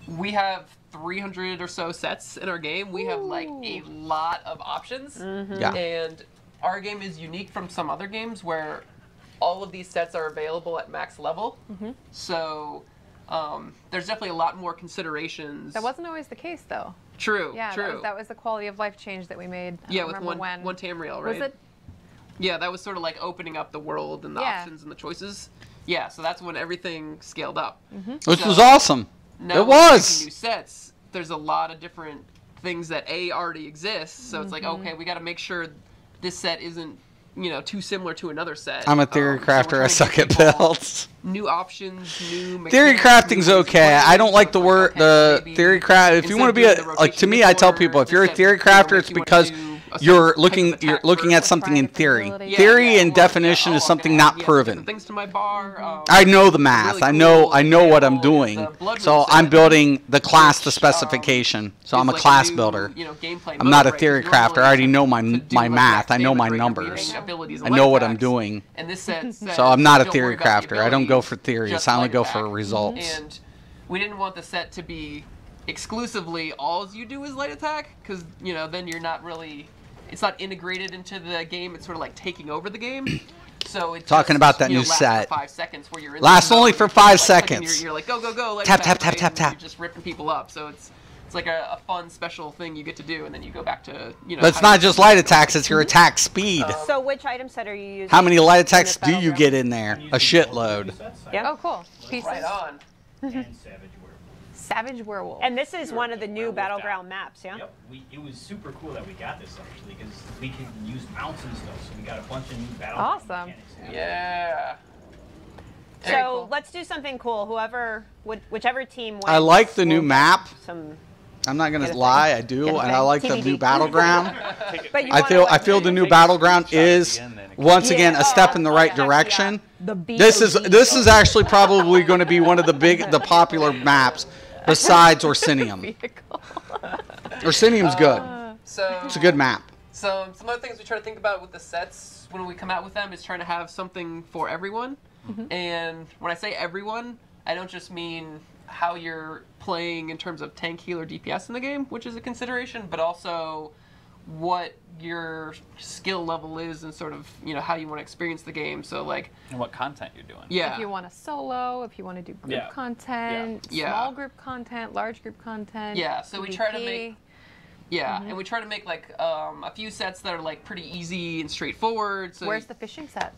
We have 300 or so sets in our game. We have like a lot of options. Yeah. And our game is unique from some other games where all of these sets are available at max level. So there's definitely a lot more considerations. That wasn't always the case, though. True, Yeah, true. that was the quality of life change that we made. I Yeah, don't with remember one when. Tamriel, right? Was it? Yeah, that was sort of like opening up the world and the Yeah. options and the choices. Yeah, so that's when everything scaled up. Which was awesome. Now It when we're was. making new sets, there's a lot of different things that already exist. So it's like, okay, we got to make sure this set isn't, too similar to another set. I'm a theory So we're crafter. trying I to suck give at people builds. New options, new Theory mechanics, crafting's new okay. ways I don't to like the play. word Okay, the maybe theory craft. If you instead want to of be doing a the like rotation to in me, the I tell corner, people if this you're a set, theory crafter, it's makes you wanna because do a certain you're type looking of you're attack looking versus- at something in theory. Yeah, Theory and or, definition yeah, is oh, something okay, not yeah, proven. different things to my bar. I know the a math. really I know cool what I'm example is doing. the Blood So Moon I'm set, building the class to which, specification. So is I'm a like class new, builder. gameplay I'm not a mode, right? theory 'Cause crafter. I normally already know to my do, my like, math. I know damage, my right, you're numbers. weaving abilities I and know light what I'm attacks. doing. And this set says, So I'm not a don't theory worry about the crafter. I don't go ability, for theories. just I only light go attack. for results. And we didn't want the set to be exclusively all you do is light attack, because then you're not really, it's not integrated into the game. It's sort of like taking over the game. So it's Talking just, about that new lasts set. For 5 seconds where you're in Lasts the only zone, for you're 5 just, like, clicking, seconds. You're like go light Tap, attack, tap, tap, right? tap, And tap. You're just ripping people up. So it's like a fun special thing you get to do, and then you go back to But it's not just light attacks. It's your attack speed. So which item set are you using? How many light in this attacks do you Battleground? get in there? A shitload. Yeah. Oh, cool. Pieces. right on. And Savage Werewolf. Savage werewolf. And this is one of the new Werewolf Battleground down. maps, yeah? Yep. It was super cool that we got this actually because we could use mounts and stuff. So we got a bunch of new Battleground Awesome. mechanics. Yeah. So Very cool. let's do something cool. Whichever team wins. I like the new will get map. Some, I'm not Get gonna a lie, thing. I do, Get a and thing. I like the TBD. new battleground. but you I wanna, like, feel the new Take a battleground screenshot at is the end, then. once Yeah. again a step in the right actually, direction. the This is actually probably going to be one of the popular maps besides Orsinium. Vehicle. Orsinium's good. So It's a good map. So some other things we try to think about with the sets when we come out with them is trying to have something for everyone. And when I say everyone, I don't just mean how you're playing in terms of tank, healer, DPS in the game, which is a consideration, but also what your skill level is and sort of how you want to experience the game. So like, And what content you're doing. yeah, If you want to solo, if you want to do group Yeah. content, Yeah. small group content, large group content. Yeah, so we try to PvP. make and we try to make like a few sets that are like pretty easy and straightforward. So Where's the fishing set?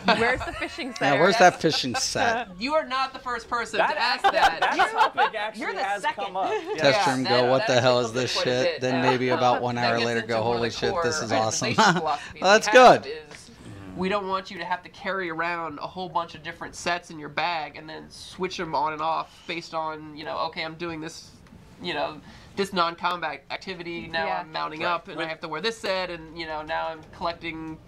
Where's the fishing set? Yeah, where's that fishing set? you are not the first person to ask that. That topic actually you're the has second. come up. Yeah. Test stream go, what that the hell actually is this comes up quite a shit? bit. Then maybe about 1 That hour gets later into go, one of holy the shit, core this is awesome. organization philosophies Well, that's we have good. is we don't want you to have to carry around a whole bunch of different sets in your bag and then switch them on and off based on, okay, I'm doing this, this non-combat activity, now Yeah. I'm mounting up and I have to wear this set, and, now I'm collecting,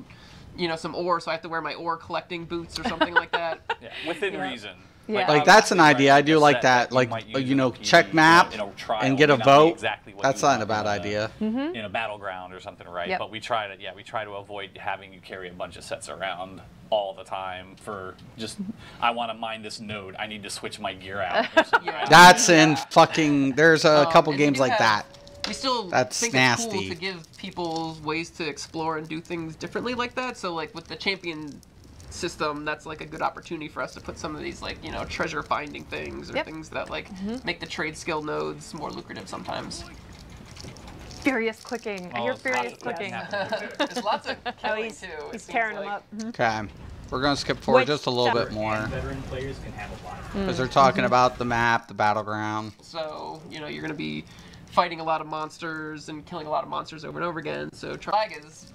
some ore, so I have to wear my ore collecting boots or something like that. Yeah, within reason. Yeah. Like that's an obviously, idea. right, I do a like set that. you Like might use in a check PvE, map in a trial and get a may not be vote. exactly what That's you not a want bad in idea. in a battleground or something, right? Yep. But we try to avoid having you carry a bunch of sets around all the time for just I want to mine this node. I need to switch my gear out. Or something, Yeah. right? That's in fucking. There's a couple And we games do like have- that. We still That's think nasty. it's cool to give people ways to explore and do things differently like that. So like with the champion system, that's like a good opportunity for us to put some of these like treasure finding things or Yep. things that like make the trade skill nodes more lucrative sometimes. Furious clicking. I Well, hear it's lots furious of clicking clicking. happening. There's lots of Oh, killing he's too. it he's seems tearing like. them up. Okay, we're gonna skip forward Which just a little chapter? bit more Veteran players can have a lot of fun. because they're talking about the map, the battleground. So you're gonna be fighting a lot of monsters and killing a lot of monsters over and over again. So Flag is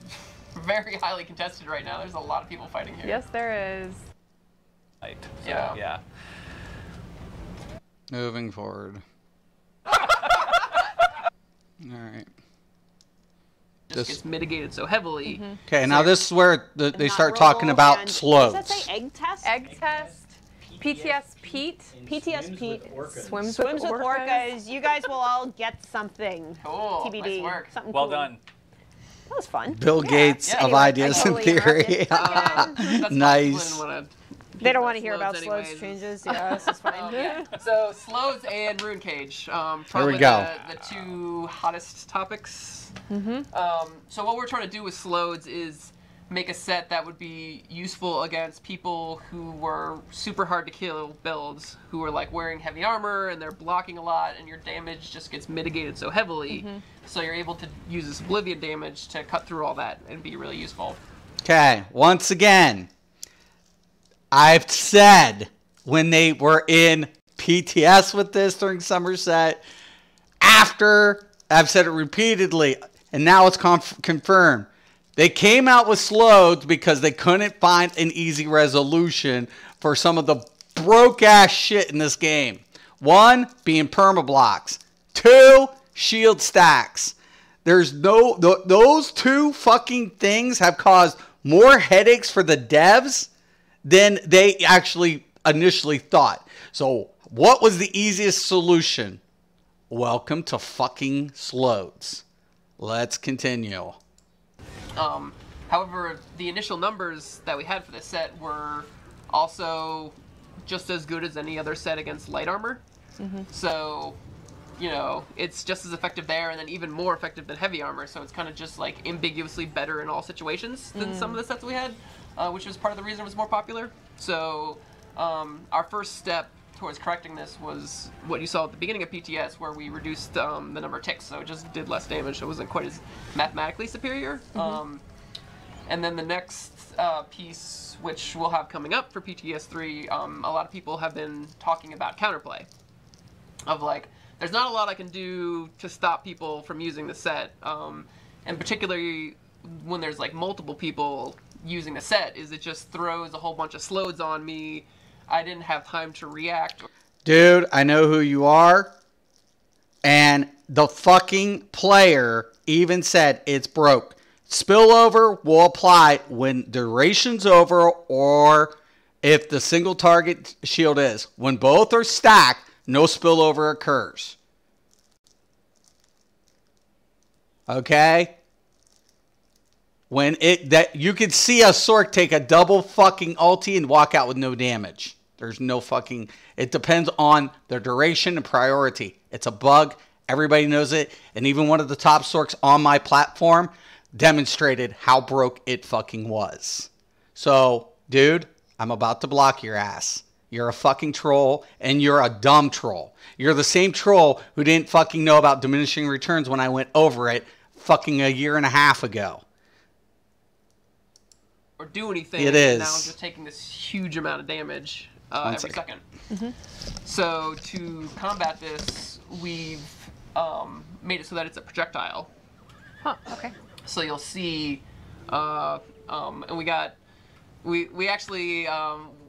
very highly contested right now. There's a lot of people fighting here. Yes, there is. Right. So, Yeah. Yeah. Moving forward. All right. Just gets mitigated so heavily. Okay, now this is where they start talking about Does slows. that say egg test? Egg test. PTS Pete. PTS Pete. Swims Swims with orcas. orcas. You guys will all get something. Cool. TBD. Nice work. Something Well cool. done. That was fun. Bill Gates Yeah. of Anyway, ideas I and totally theory. That's Nice. They don't want to hear Slows about Slows anyways. changes. Yeah, this is fine. Yeah. So Slows and Rune Cage. There Probably we go. The two hottest topics. So what we're trying to do with Slows is make a set that would be useful against people who were super hard to kill builds, who are like wearing heavy armor and they're blocking a lot, and your damage just gets mitigated so heavily. So you're able to use this Oblivion damage to cut through all that and be really useful. Okay, once again, I've said when they were in PTS with this during Somerset, after, I've said it repeatedly, and now it's confirmed. They came out with Slows because they couldn't find an easy resolution for some of the broke-ass shit in this game. One, being permablocks. Two, shield stacks. There's no... those two fucking things have caused more headaches for the devs than they actually initially thought. So, what was the easiest solution? Welcome to fucking Slows. Let's continue. However, the initial numbers that we had for this set were also just as good as any other set against light armor. So, you know, it's just as effective there, and then even more effective than heavy armor. So it's kind of just like ambiguously better in all situations than some of the sets we had, which was part of the reason it was more popular. So our first step towards correcting this was what you saw at the beginning of PTS, where we reduced the number of ticks, so it just did less damage, so it wasn't quite as mathematically superior. And then the next piece, which we'll have coming up for PTS 3, a lot of people have been talking about counterplay. Of like, there's not a lot I can do to stop people from using the set, and particularly when there's like multiple people using the set, is it just throws a whole bunch of slows on me. I didn't have time to react. Dude, I know who you are. And the fucking player even said it's broke. Spillover will apply when duration's over or if the single target shield is. When both are stacked, no spillover occurs. Okay? When you could see a Sork take a double fucking ulti and walk out with no damage. There's no fucking... It depends on the duration and priority. It's a bug. Everybody knows it. And even one of the top Sorks on my platform demonstrated how broke it fucking was. So, dude, I'm about to block your ass. You're a fucking troll, and you're a dumb troll. You're the same troll who didn't fucking know about diminishing returns when I went over it fucking a year and a half ago. Or do anything. It is. Now I'm just taking this huge amount of damage every second. So to combat this, we've made it so that it's a projectile. Huh, okay. So you'll see, and we actually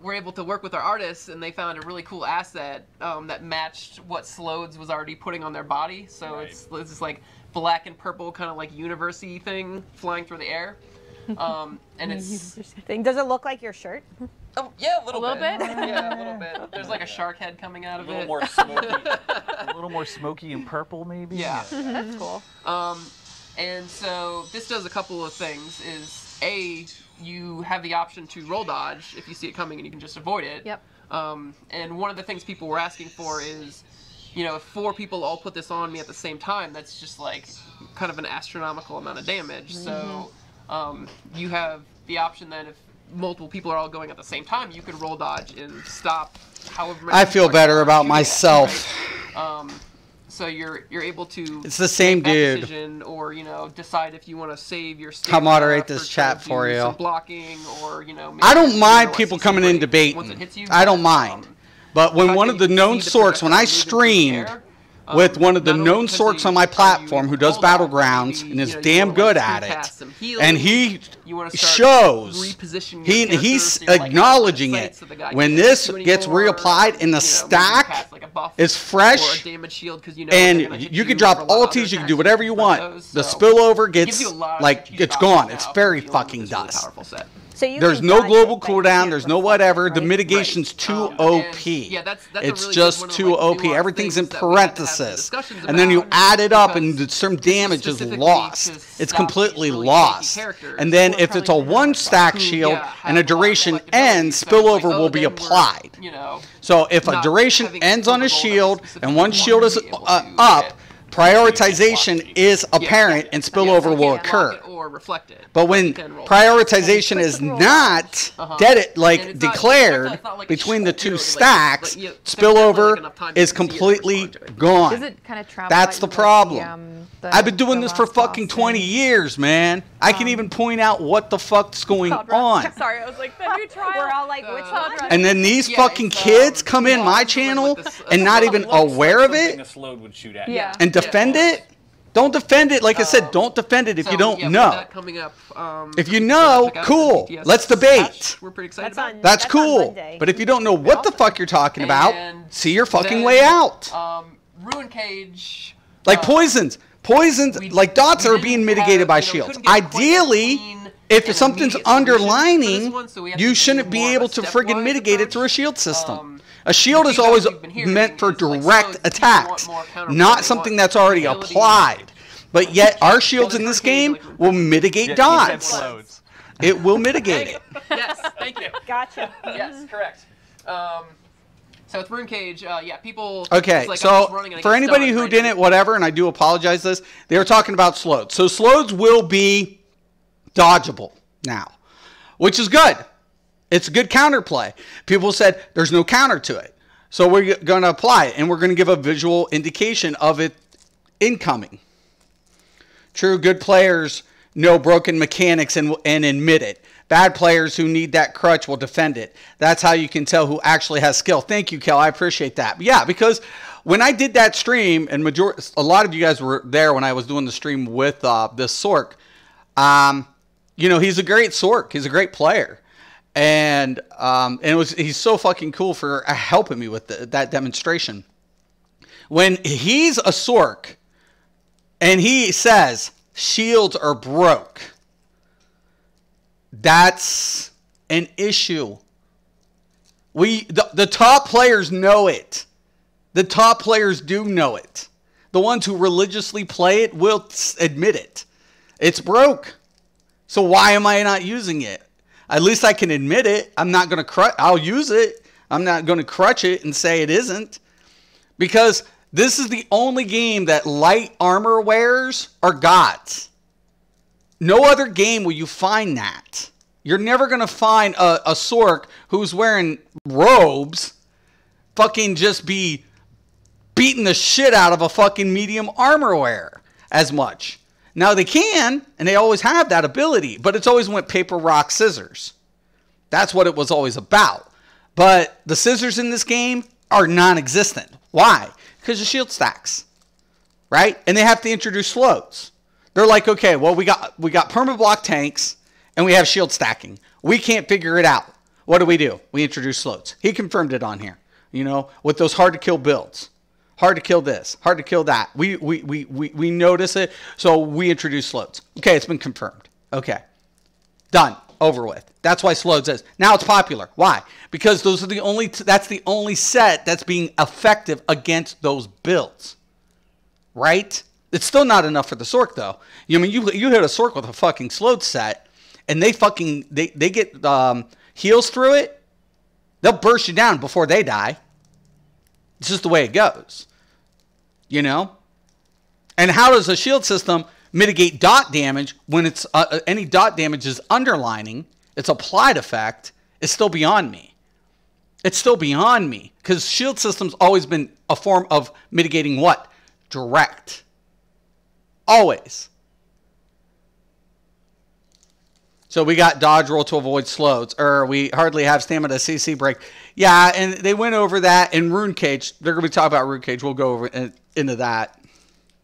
were able to work with our artists, and they found a really cool asset that matched what Slodes was already putting on their body. So it's this like black and purple kind of like university thing flying through the air. And it's Thing. Does it look like your shirt? oh yeah, a little bit? Yeah, a little bit. There's like a shark head coming out A of little it. more smoky. A little more smoky and purple, maybe. Yeah. That's cool. And so this does a couple of things. Is A, you have the option to roll dodge if you see it coming and you can just avoid it. Yep. And one of the things people were asking for is, you know, if 4 people all put this on me at the same time, that's just like kind of an astronomical amount of damage. So you have the option that if multiple people are all going at the same time, you could roll dodge and stop however many I feel people are better about shooting, myself. right? So you're able to It's the same make that dude. decision, or you know, decide if you want to save your I'll moderate stamina this for trying chat to for do you. some blocking, or you know, I don't mind a people CC coming in break debating. once it hits you, I don't but, mind. But when the one fact of that the you known see the Sorks, when I projectile moving through the streamed, air, with one of the Not only known because sorks on my platform who does battlegrounds and is damn good at it. And he shows, he's acknowledging it. When this gets reapplied and the stack is fresh, and you can drop ultis, you can do whatever you want. The spillover gets, like, it's gone. It's fairy fucking dust. So you There's can no dodge global it, but you cooldown. can't There's no reflect whatever. it, The right? mitigation's too OP. Yeah, that's It's really just one of, too like, OP. nuanced Everything's in things that we had to have some parenthesis. discussions And then you about, add it up because and some damage is specifically lost. to It's stop completely these really lost. shaky characters And then who are if it's a probably one gonna stack who, shield yeah, have and a a lot of duration collectability, ends, so it's like, spillover oh, will be then we're, applied. you know, So if a not duration having ends on a goal that we shield specifically and one want shield to is be able to up, get. prioritization is apparent and spillover will Block occur. it or reflect it. But when Then roll. prioritization is not And like it's not- declared it's not like between the you two know, like, stacks, like, there's definitely, like, spillover enough time to is see it and completely respond to it. gone. Does it kind of travel? That's out the with problem. I've been doing the this for last fucking boss 20 and- years, man. I can even point out what the fuck's going on. Sorry, I was like, the new trial. We're all like, which one? And then these Yeah, fucking it's, kids come in yeah, my it's like channel with this- and not even Looks aware like of something it a slode would shoot at you. Yeah. and defend it. Don't defend it. Like I said, don't defend it if So, you don't yeah, with know. that coming up, If you know, check out cool. the BTS Let's debate. patch. We're pretty excited That's about. on- That's on cool. Monday. But if you don't know what the fuck you're talking about, And see your fucking then, way out. Ruin Cage. Like poisons. Poisons, we- like dots we are didn't being mitigated have- by you know, we shields. couldn't get quite a Ideally, clean if and something's immediate solution for this underlining, one, so we have you to do shouldn't be more of able a to stepwise friggin' mitigate it approach. through a shield system. Um, A shield the is feedback always we've been hearing meant for is, like, direct so people want attacks, more counter not play, something want that's already ability. applied. But yet, our shields Well, in this the Hurricane, game like, will mitigate You said dots. slodes. It will mitigate it. Yes, thank you. Gotcha. Yes, correct. So with Rune Cage, yeah, people. Okay, it's like, I'm just so running and I for get anybody stunned, who right? didn't, whatever, and I do apologize this, they were talking about slodes. So slodes will be dodgeable now, which is good. It's a good counterplay. People said there's no counter to it. So we're going to apply it, and we're going to give a visual indication of it incoming. True, good players know broken mechanics and admit it. Bad players who need that crutch will defend it. That's how you can tell who actually has skill. Thank you, Kel. I appreciate that. Yeah, because when I did that stream, and a lot of you guys were there when I was doing the stream with this Sork, you know, he's a great Sork. He's a great player. And he's so fucking cool for helping me with that demonstration. When he's a Sork and he says shields are broke, that's an issue. The top players know it. The top players do know it. The ones who religiously play it will admit it. It's broke. So why am I not using it? At least I can admit it. I'm not going to I'll use it. I'm not going to crutch it and say it isn't. Because this is the only game that light armor wearers are gods. No other game will you find that. You're never going to find a Sork who's wearing robes fucking just be beating the shit out of a fucking medium armor wearer as much. Now they can, and they always have that ability, but it's always went paper, rock, scissors. That's what it was always about. But the scissors in this game are non-existent. Why? Because the shield stacks, right? And they have to introduce slows. They're like, okay, well, we got permablock tanks, and we have shield stacking. We can't figure it out. What do? We introduce slows. He confirmed it on here, you know, with those hard-to-kill builds. Hard to kill this, hard to kill that. We notice it, so we introduce slows. Okay, it's been confirmed. Okay, done, over with. That's why slows is. Now it's popular. Why? Because those are that's the only set that's being effective against those builds. Right? It's still not enough for the Sork though. You hit a Sork with a fucking slowed set, and they get heals through it. They'll burst you down before they die. It's just the way it goes. You know? And how does a shield system mitigate dot damage when it's any dot damage is underlining? It's applied effect. It's still beyond me. It's still beyond me. Because shield system's always been a form of mitigating what? Direct. Always. So we got dodge roll to avoid slows, or we hardly have stamina CC break. Yeah, and they went over that in Rune Cage. They're going to be talking about Rune Cage. We'll go over into that.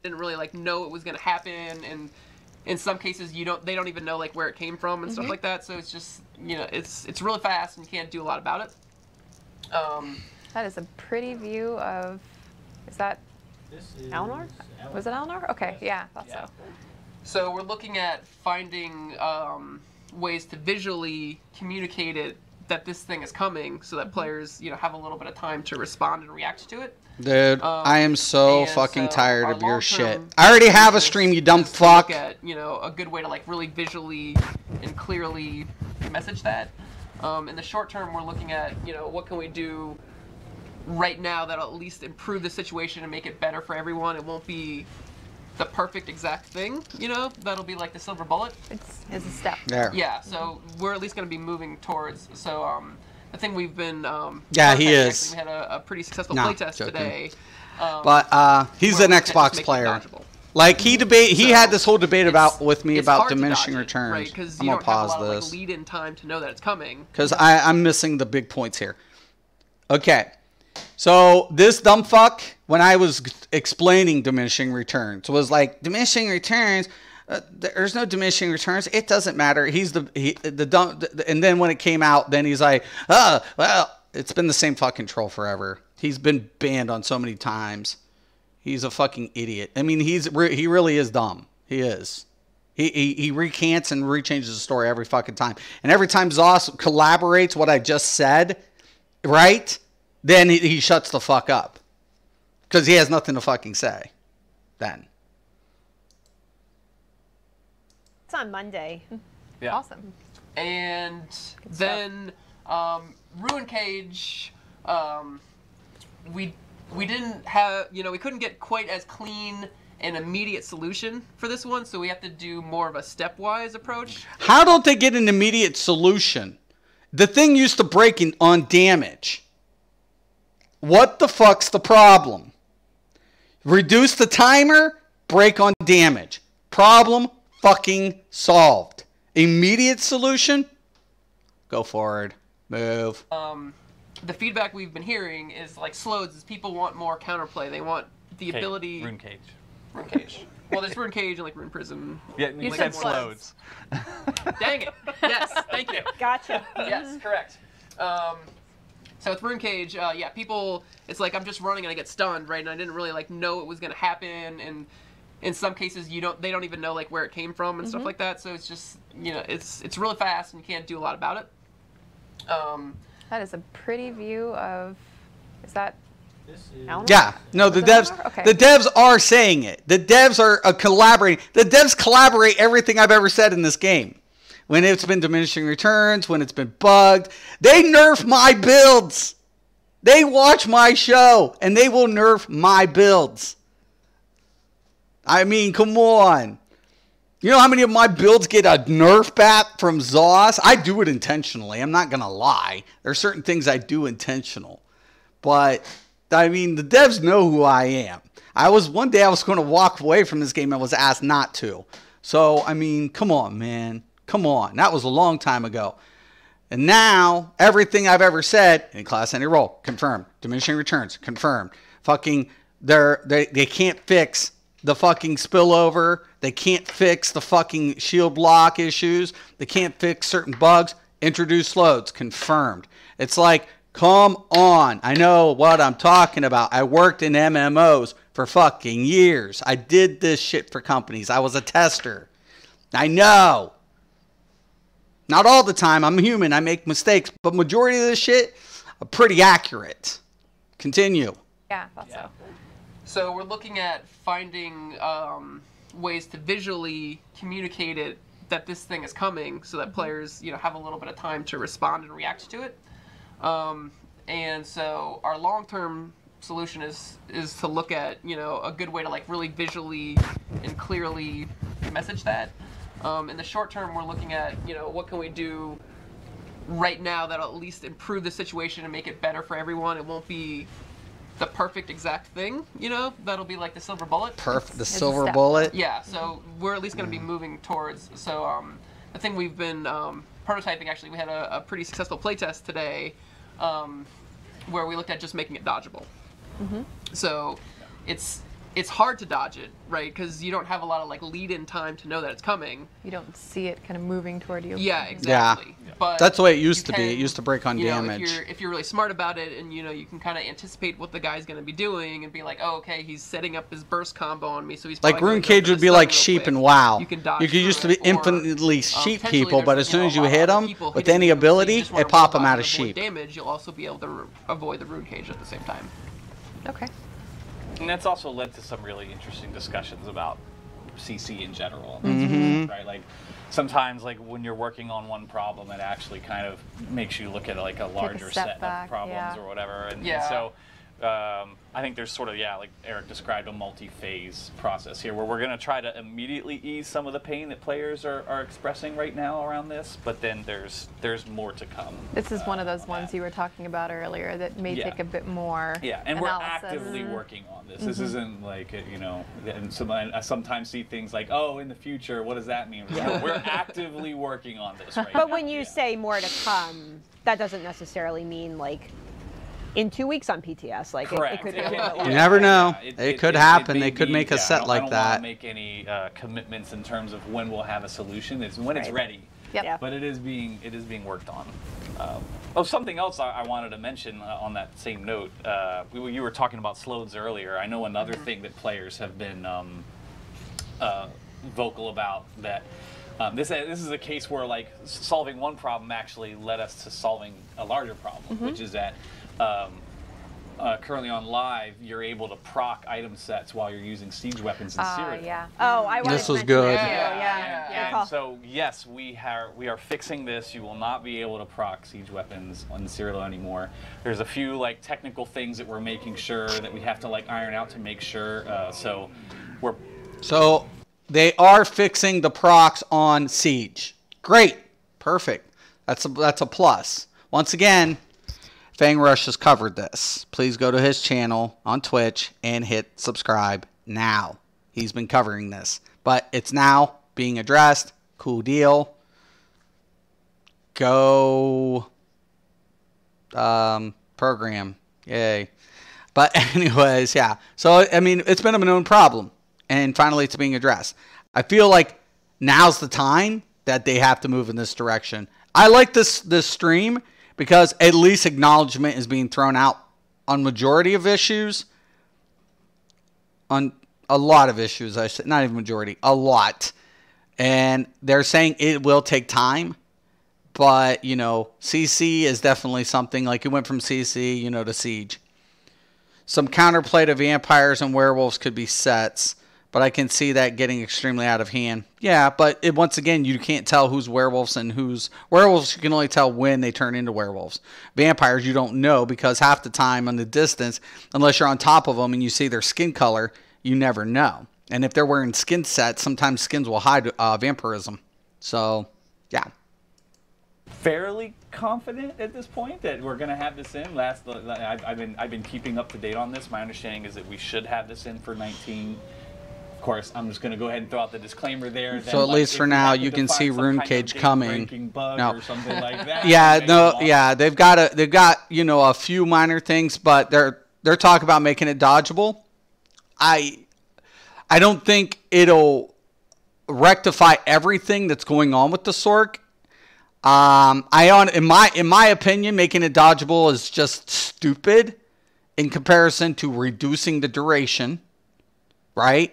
Didn't really like know it was going to happen, and in some cases they don't even know like where it came from and stuff like that. So it's just it's really fast and you can't do a lot about it. That is a pretty view of. Is that This is Eleanor? Was it Eleanor? Okay, yeah, thought so. So we're looking at finding ways to visually communicate it that this thing is coming, so that players have a little bit of time to respond and react to it. Dude, I am so fucking tired our of your shit. long-term I already have a stream, you dumb is to look fuck. at, a good way to like really visually and clearly message that. In the short term, we're looking at what can we do right now that'll at least improve the situation and make it better for everyone. It won't be the perfect exact thing, that'll be like the silver bullet. It's a step. There. Yeah, so we're at least going to be moving towards. So I think we've been. Yeah, he is. We had a pretty successful No, playtest joking. today. But he's where an we can just Xbox make it player. dodgeable. Like he had this whole debate with me It's about hard to diminishing dodge it, returns. right? Because I'm you gonna don't have a pause lot of this like, lead-in time to know that it's coming. because I'm missing the big points here. Okay, so this dumb fuck, when I was explaining diminishing returns, was like diminishing returns. There's no diminishing returns. It doesn't matter. He's the dumb. And then when it came out, then he's like, well, it's been the same fucking troll forever. He's been banned on so many times. He's a fucking idiot. I mean, he really is dumb. He is. He recants and rechanges the story every fucking time. And every time Zoss collaborates what I just said, right, then he shuts the fuck up. Because he has nothing to fucking say then. It's on Monday. Yeah. Awesome. And then Ruin Cage, we didn't have, we couldn't get quite as clean an immediate solution for this one, so we have to do more of a stepwise approach. How don't they get an immediate solution? The thing used to break on damage. What the fuck's the problem? Reduce the timer, break on damage. Problem fucking solved. Immediate solution? Go forward. Move. The feedback we've been hearing is like slows is people want more counterplay. They want the ability. Rune Cage. Rune Cage. Well, there's Rune Cage and like Rune Prism. Yeah, You you said said slows. Dang it! Yes, thank you. Gotcha. Yes, correct. So with Rune Cage, yeah, people, it's like I'm just running and I get stunned, right? And I didn't really like know it was gonna happen, and in some cases they don't even know like where it came from and stuff like that. So it's just it's really fast and you can't do a lot about it. That is a pretty view of. Is that This is Eleanor? Yeah. No, the Was that devs Eleanor? Okay. the devs are saying it. The devs are collaborating. The devs collaborate everything I've ever said in this game. When it's been diminishing returns, when it's been bugged, they nerf my builds. They watch my show and they will nerf my builds. I mean, come on. You know how many of my builds get a nerf bat from Zoss? I do it intentionally. I'm not going to lie. There are certain things I do intentional. But, I mean, the devs know who I am. One day I was going to walk away from this game and was asked not to. So, I mean, come on, man. Come on. That was a long time ago. And now, everything I've ever said, in class any role, confirmed. Diminishing returns, confirmed. Fucking, they can't fix the fucking spillover. They can't fix the fucking shield block issues. They can't fix certain bugs. Introduce loads, confirmed. It's like, come on. I know what I'm talking about. I worked in MMOs for fucking years. I did this shit for companies. I was a tester. I know. Not all the time. I'm human. I make mistakes. But majority of this shit are pretty accurate. Continue. yeah? Thought so. So we're looking at finding ways to visually communicate it that this thing is coming, so that players have a little bit of time to respond and react to it. And so our long-term solution is to look at a good way to like really visually and clearly message that. In the short term, we're looking at what can we do right now that'll at least improve the situation and make it better for everyone. It won't be the perfect exact thing, that'll be like the silver bullet. Perfect. The It's a silver step. bullet. Yeah, so we're at least going to be moving towards. So a thing we've been prototyping. Actually, we had a pretty successful playtest today, where we looked at just making it dodgeable. So it's hard to dodge it, right? Because you don't have a lot of like lead-in time to know that it's coming. You don't see it kind of moving toward you. Yeah, exactly. Yeah. But that's the way it used to can, be. It used to break on damage. If you're really smart about it, and you can kind of anticipate what the guy's going to be doing, and be like, oh, okay, he's setting up his burst combo on me, so he's like Rune Cage would be like sheep in WoW. You can used to be infinitely sheep people, but as soon as you hit them with any ability, they pop them out of sheep. Damage, you'll also be able to avoid the Rune Cage at the same time. Okay. And that's also led to some really interesting discussions about CC in general, right? Like sometimes, like when you're working on one problem, it actually kind of makes you look at like a larger set of problems or whatever. And so I think there's sort of, like Eric described, a multi-phase process here where we're going to try to immediately ease some of the pain that players are expressing right now around this, but then there's more to come. This is one of those ones you were talking about earlier that may take a bit more and analysis. We're actively working on this. This isn't like, and I sometimes see things like, oh, in the future, what does that mean? We're actively working on this right now. But when you say more to come, that doesn't necessarily mean like in 2 weeks on PTS. Like it could be a little bit longer. You never know. It could happen. They could make a set like that. I don't want to make any commitments in terms of when we'll have a solution. It's when it's ready. Yep. But it is being worked on. Something else I wanted to mention on that same note. You were talking about slows earlier. I know another thing that players have been vocal about that. This is a case where like solving one problem actually led us to solving a larger problem, which is that currently on live, you're able to proc item sets while you're using siege weapons in Serial. I wanted this to was mention good. that too. And so yes, we are fixing this. You will not be able to proc siege weapons on Serial anymore. There's a few like technical things that we're making sure that we have to like iron out to make sure. So they are fixing the procs on Siege. Great. Perfect. That's a plus. Once again, Fang Rush has covered this. Please go to his channel on Twitch and hit subscribe now. He's been covering this. But it's now being addressed. Cool deal. Go program. Yay. But anyways, yeah. So, I mean, it's been a known problem. And finally, it's being addressed. I feel like now's the time that they have to move in this direction. I like this stream because at least acknowledgement is being thrown out on majority of issues. On a lot of issues, I said, not even majority, a lot. And they're saying it will take time. But, CC is definitely something, like it went from CC, to Siege. Some counterplay to vampires and werewolves could be sets. But I can see that getting extremely out of hand. Yeah, but once again, you can't tell who's werewolves and who's... Werewolves, you can only tell when they turn into werewolves. Vampires, you don't know because half the time on the distance, unless you're on top of them and you see their skin color, you never know. And if they're wearing skin sets, sometimes skins will hide vampirism. So, yeah. Fairly confident at this point that we're going to have this in. I've been keeping up to date on this. My understanding is that we should have this in for 19... Of course, I'm just going to go ahead and throw out the disclaimer there. So at least for now, you can see Rune Cage coming. Or something like that. They've got a few minor things, but they're talking about making it dodgeable. I don't think it'll rectify everything that's going on with the Sork. In my opinion, making it dodgeable is just stupid in comparison to reducing the duration, right?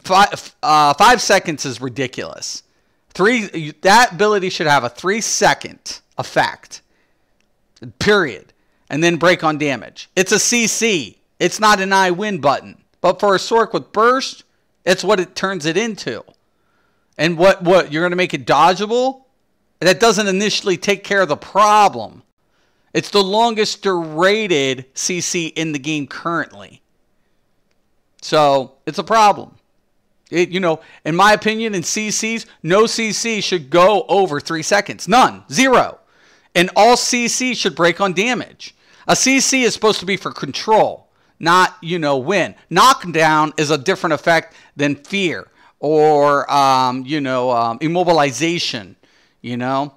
5 seconds is ridiculous. That ability should have a 3-second effect, period, and then break on damage. It's a CC. It's not an I win button. But for a Sork with burst, it's what it turns it into. And what you're going to make it dodgeable? That doesn't initially take care of the problem. It's the longest durated CC in the game currently. So it's a problem. In my opinion, in CCs, no CC should go over 3 seconds. None. 0. And all CC should break on damage. A CC is supposed to be for control, not, win. Knockdown is a different effect than fear or, immobilization. You know?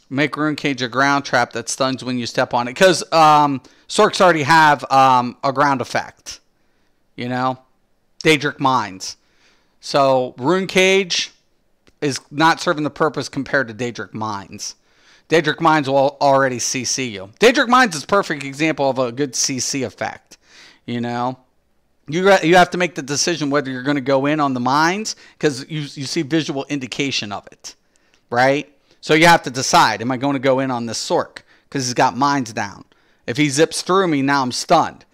Make Rune Cage a ground trap that stuns when you step on it. Because Sorks already have a ground effect. You know? Daedric Mines. So, Rune Cage is not serving the purpose compared to Daedric Mines. Daedric Mines will already CC you. Daedric Mines is a perfect example of a good CC effect. You know? You have to make the decision whether you're going to go in on the mines because you see visual indication of it. Right? So you have to decide, am I going to go in on this Sork? Because he's got mines down. If he zips through me, now I'm stunned.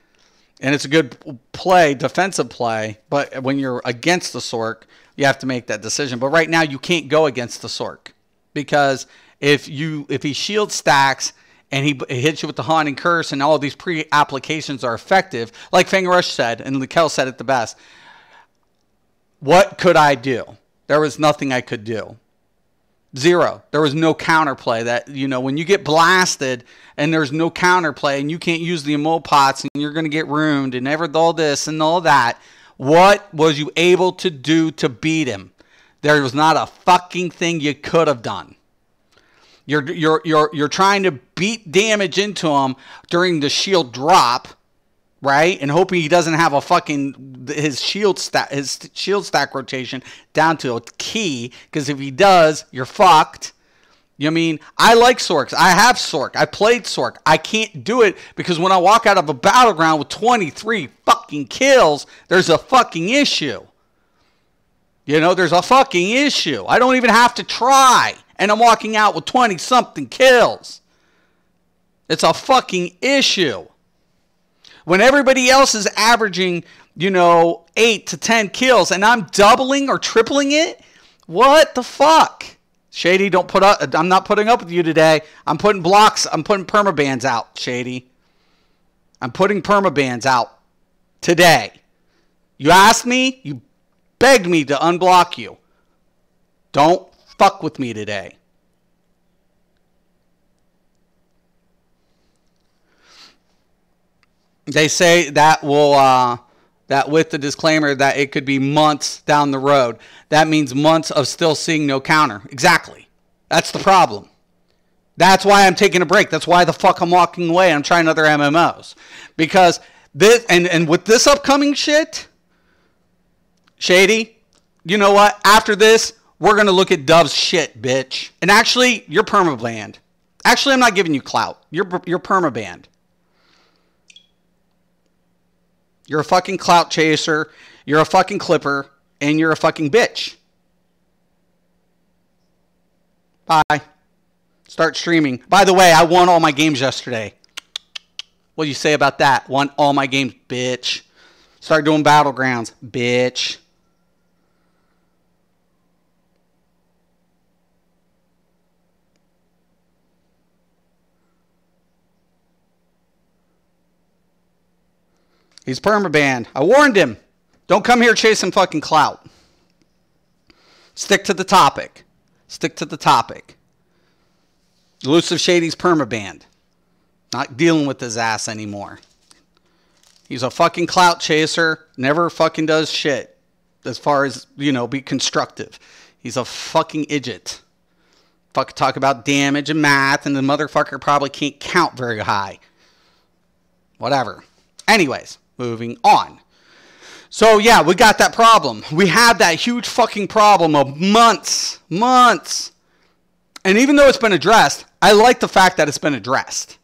And it's a good play, defensive play, but when you're against the Sork, you have to make that decision. But right now, you can't go against the Sork. Because if he shield stacks and he hits you with the Haunting Curse and all these pre-applications are effective, like Fang Rush said, and Likel said it the best, what could I do? There was nothing I could do. Zero. There was no counterplay. That, you know, when you get blasted and there's no counterplay and you can't use the immole pots and you're going to get ruined and all this and all that, what was you able to do to beat him? There was not a fucking thing you could have done. You're trying to beat damage into him during the shield drop, right? And hoping he doesn't have a fucking his shield stack rotation down to a key, because if he does, you're fucked. You know what I mean? I like Sorks. I have Sork. I played Sork. I can't do it because when I walk out of a battleground with 23 fucking kills, there's a fucking issue. You know, there's a fucking issue. I don't even have to try, and I'm walking out with 20-something kills. It's a fucking issue. When everybody else is averaging, you know, 8 to 10 kills and I'm doubling or tripling it, what the fuck? Shady, don't put up. I'm not putting up with you today. I'm putting blocks. I'm putting permabans out, Shady. I'm putting permabans out today. You asked me, you begged me to unblock you. Don't fuck with me today. They say that will that with the disclaimer that it could be months down the road. That means months of still seeing no counter. Exactly. That's the problem. That's why I'm taking a break. That's why the fuck I'm walking away. I'm trying other MMOs. Because this and with this upcoming shit, Shady, you know what? After this, we're going to look at Dove's shit, bitch. And actually, you're permabanned. Actually, I'm not giving you clout. You're permabanned. You're a fucking clout chaser, you're a fucking clipper, and you're a fucking bitch. Bye. Start streaming. By the way, I won all my games yesterday. What do you say about that? Won all my games, bitch. Start doing battlegrounds, bitch. He's permabanned. I warned him. Don't come here chasing fucking clout. Stick to the topic. Stick to the topic. Elusive Shady's permabanned. Not dealing with his ass anymore. He's a fucking clout chaser. Never fucking does shit. As far as, you know, be constructive. He's a fucking idiot. Fuck talk about damage and math, and the motherfucker probably can't count very high. Whatever. Anyways. Moving on. So, yeah, we got that problem. We had that huge fucking problem of months. And even though it's been addressed, I like the fact that it's been addressed.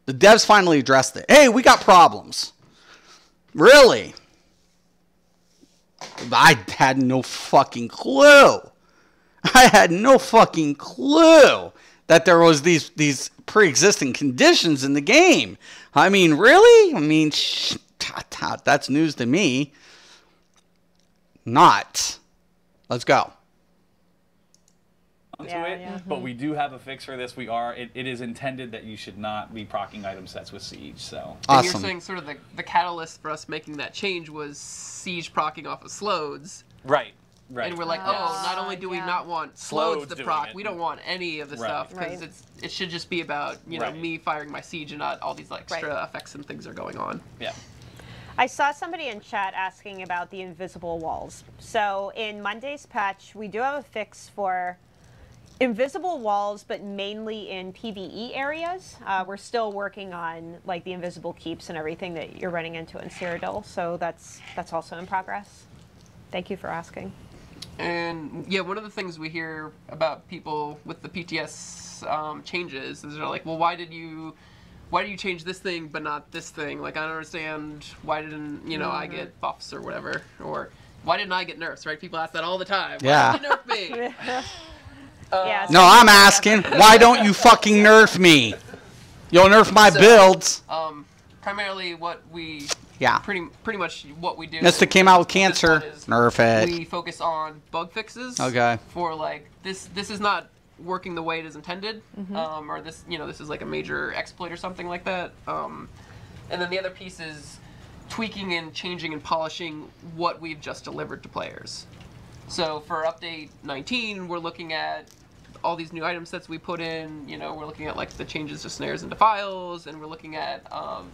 The devs finally addressed it. Hey, we got problems. Really? I had no fucking clue. I had no fucking clue that there was these pre-existing conditions in the game. I mean, really? I mean, that's news to me. Not. Let's go. But we do have a fix for this. It is intended that you should not be proccing item sets with Siege. So awesome. And you're saying sort of the catalyst for us making that change was Siege proccing off of Slodes. Right. And we're like, not only do we not want Slodes to proc, we don't want any of the stuff, because it should just be about, you know, me firing my Siege and not all these extra effects and things are going on. Yeah. I saw somebody in chat asking about the invisible walls. So in Monday's patch, we do have a fix for invisible walls, but mainly in PvE areas. We're still working on like the invisible keeps and everything that you're running into in Cyrodiil, so that's also in progress. Thank you for asking. And yeah, one of the things we hear about people with the PTS changes is they're like, well, why did you change this thing but not this thing? Like, I don't understand, why didn't, you know, I get buffs or whatever, or why didn't I get nerfs, right? People ask that all the time. Yeah. Why did you nerf me? Yeah, No, I'm asking, why don't you fucking nerf me? You'll nerf my builds. Primarily what we Yeah. pretty much what we do. Mister came out with this cancer. one is Nerf it. We focus on bug fixes. Okay. For like this is not working the way it is intended, or this, you know, this is like a major exploit or something like that. And then the other piece is tweaking and changing and polishing what we've just delivered to players. So for update 19, we're looking at all these new item sets we put in. You know, we're looking at like the changes to snares and defiles, and we're looking at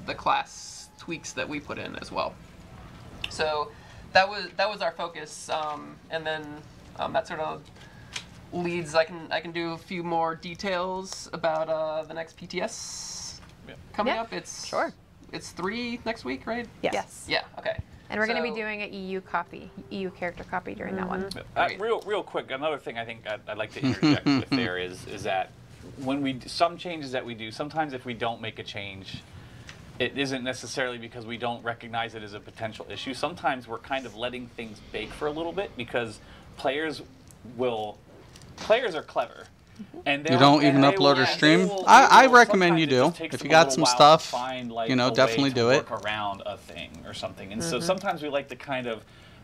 the class tweaks that we put in as well. So that was our focus, and then that sort of leads. I can do a few more details about the next PTS coming up. It's 3 next week, right? Yes. Yeah. Okay. And we're going to be doing an EU character copy during that one. Real quick, another thing I think I'd like to interject with there is that when some changes that we do, sometimes if we don't make a change, it isn't necessarily because we don't recognize it as a potential issue. Sometimes we're kind of letting things bake for a little bit because players are clever. And you don't even upload or stream? I recommend you do. If you got some stuff, find, like, you know, definitely do it. Work around a thing or something. And so sometimes we like to kind of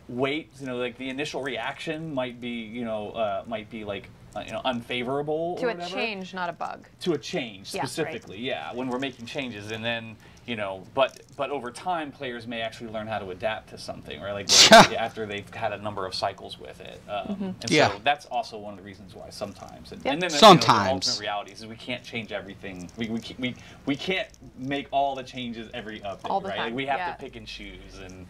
wait, you know, like the initial reaction might be, you know, like, you know, unfavorable To or a whatever. change, not a bug. To a change, specifically, yeah, when we're making changes. And then, you know, but over time, players may actually learn how to adapt to something, right? Like after they've had a number of cycles with it. And so that's also one of the reasons why sometimes. And then sometimes. You know, the ultimate reality is we can't change everything. We can't make all the changes every update, All the right? time, Like we have to pick and choose and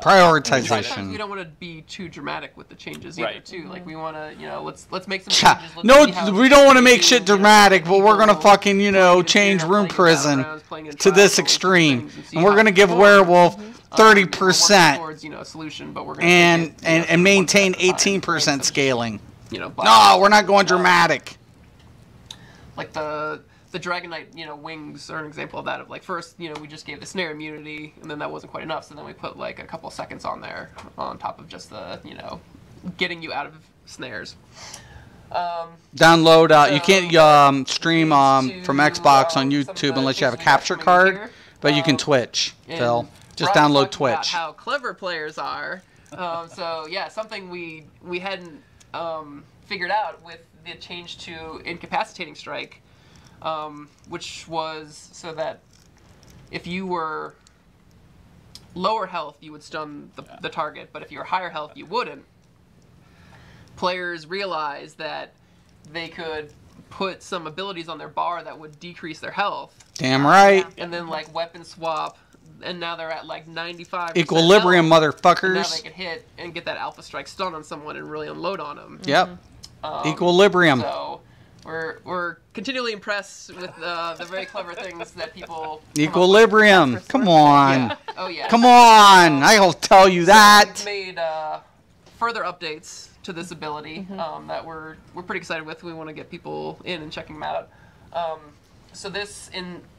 prioritization. We don't want to be too dramatic with the changes either, Right. too. Like we want to, you know, let's make some Yeah. changes. Let's No, see how we don't want to make do, shit you know, dramatic, but we're gonna people fucking, you know, playing in change Fear, Room playing in Prison Battlegrounds, playing in to this Trials, extreme, things and see and we're how gonna it give goes. Werewolf We're working 30% towards, you know, a solution, but we're gonna and take it, you know, and one step maintain at a time, 18% make some, scaling. You know, No, we're not going dramatic. like the Dragon Knight, you know, wings are an example of that. Of like first, you know, we just gave the snare immunity, and then that wasn't quite enough, so then we put like a couple seconds on there on top of just the, you know, getting you out of snares. Download. You can't stream from Xbox on YouTube unless you have a capture card, but you can Twitch. Phil, just Rob download talked about Twitch. how clever players are. So yeah, something we hadn't figured out with the change to incapacitating strike, which was so that if you were lower health, you would stun the target, but if you were higher health, you wouldn't. Players realized that they could put some abilities on their bar that would decrease their health. Damn right. And then like weapon swap, and now they're at like 95%. Equilibrium, health, and now motherfuckers. they can hit and get that alpha strike stun on someone and really unload on them. Yep. Equilibrium. So we're continually impressed with the very clever things that people. Equilibrium. Come on. Yeah. Oh yeah. Come on. I'll tell you that. We've made further updates to this ability that we're pretty excited with. We want to get people in and checking them out. So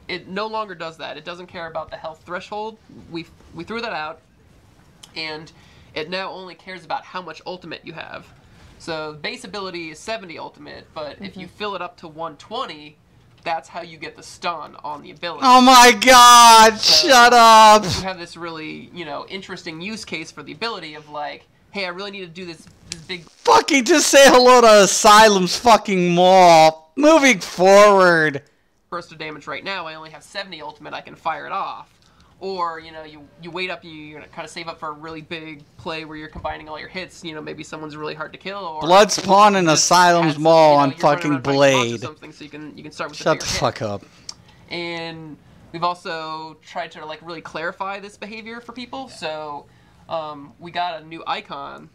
it no longer does that. It doesn't care about the health threshold. We threw that out, and it now only cares about how much ultimate you have. So base ability is 70 ultimate, but if you fill it up to 120, that's how you get the stun on the ability. Oh my God! So shut up. You have this really, you know, interesting use case for the ability of like, hey, I really need to do this big. Fucking just say hello to Asylum's fucking mall. Moving forward. Burst of damage right now. I only have 70 ultimate. I can fire it off. Or, you know, you wait up, you're gonna kind of save up for a really big play where you're combining all your hits. You know, maybe someone's really hard to kill. Or Blood spawn in Asylum's mall on you're running fucking around fighting monsters or Blade. something, so you can start with Shut the the fuck up. And We've also tried to like really clarify this behavior for people. So we got a new icon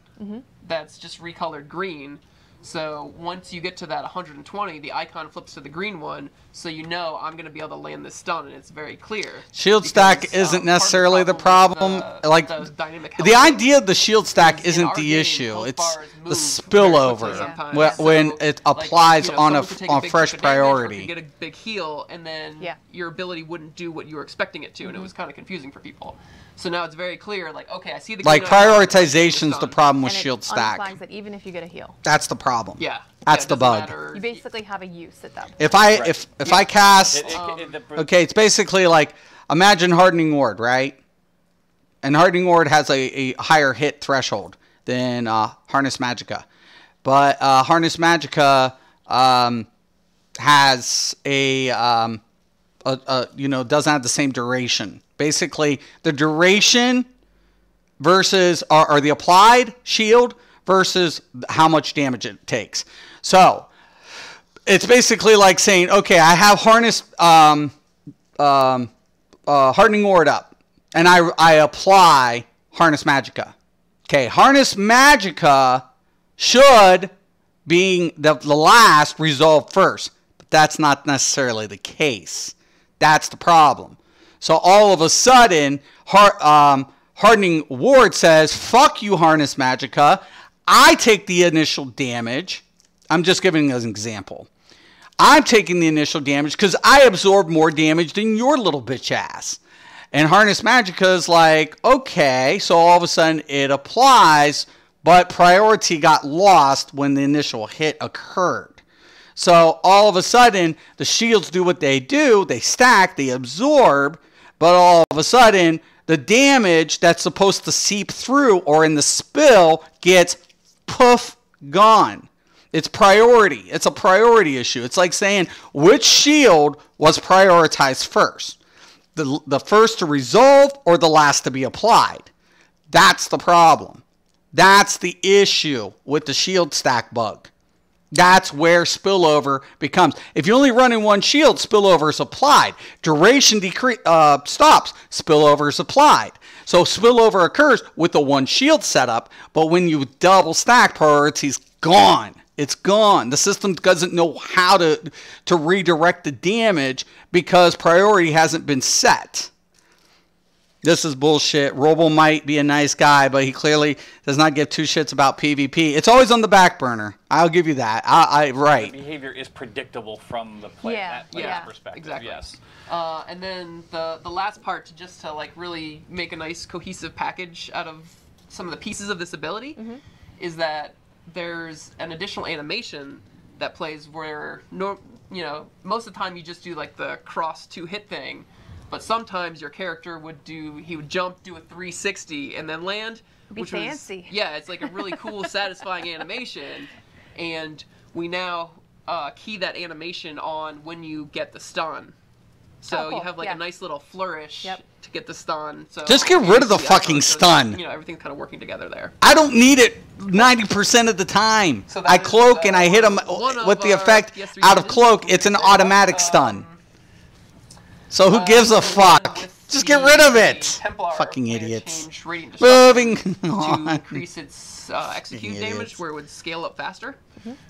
that's just recolored green. So once you get to that 120, the icon flips to the green one, so you know I'm going to be able to land this stun, and it's very clear. Shield stack isn't necessarily the problem. Like the idea of the shield stack isn't the issue. It's the spillover when it applies on fresh priority. You get a big heal, and then your ability wouldn't do what you were expecting it to, and it was kind of confusing for people. So now it's very clear, like, okay, I see the like prioritization's the problem with shield stack. Unflags it even if you get a heal. That's the problem. Yeah, that's the bug. You basically have a use at that point. If I cast, okay, it's basically like imagine Hardening Ward, right? And Hardening Ward has a higher hit threshold than Harness Magicka, but Harness Magicka has doesn't have the same duration. Basically, the duration versus or the applied shield versus how much damage it takes. So it's basically like saying, okay, I have Hardening Ward up, and I apply Harness Magicka. Okay, Harness Magicka should, being the last, resolve first, but that's not necessarily the case. That's the problem. So all of a sudden, Hardening Ward says, fuck you, Harness Magicka. I take the initial damage. I'm just giving as an example. I'm taking the initial damage because I absorb more damage than your little bitch ass. And Harness Magicka is like, okay, so all of a sudden it applies, but priority got lost when the initial hit occurred. So all of a sudden, the shields do what they do. They stack, they absorb, but all of a sudden, the damage that's supposed to seep through or in the spill gets poof, gone. It's priority. It's a priority issue. It's like saying which shield was prioritized first. The first to resolve or the last to be applied. That's the problem. That's the issue with the shield stack bug. That's where spillover becomes. If you're only running one shield, spillover is applied. Duration stops, spillover is applied. So spillover occurs with the one shield setup, but when you double stack, priority's gone. It's gone. The system doesn't know how to redirect the damage because priority hasn't been set. This is bullshit. Robo might be a nice guy, but he clearly does not give two shits about PvP. It's always on the back burner. I'll give you that. Right. The behavior is predictable from the player's perspective. Exactly. Yes. And then the last part, just to like really make a nice cohesive package out of some of the pieces of this ability, is that there's an additional animation that plays where most of the time you just do like the cross 2-hit thing. But sometimes your character would jump, do a 360, and then land. Which fancy. It's like a really cool, satisfying animation. And we now key that animation on when you get the stun. So you have like a nice little flourish to get the stun. So just get rid of the fucking stun. Everything's kind of working together there. I don't need it 90% of the time. So I cloak and I hit him with the effect out of cloak. It's an automatic stun. So who gives a fuck? Just get rid of it. Fucking idiots. Moving on. To increase its execute damage, where it would scale up faster.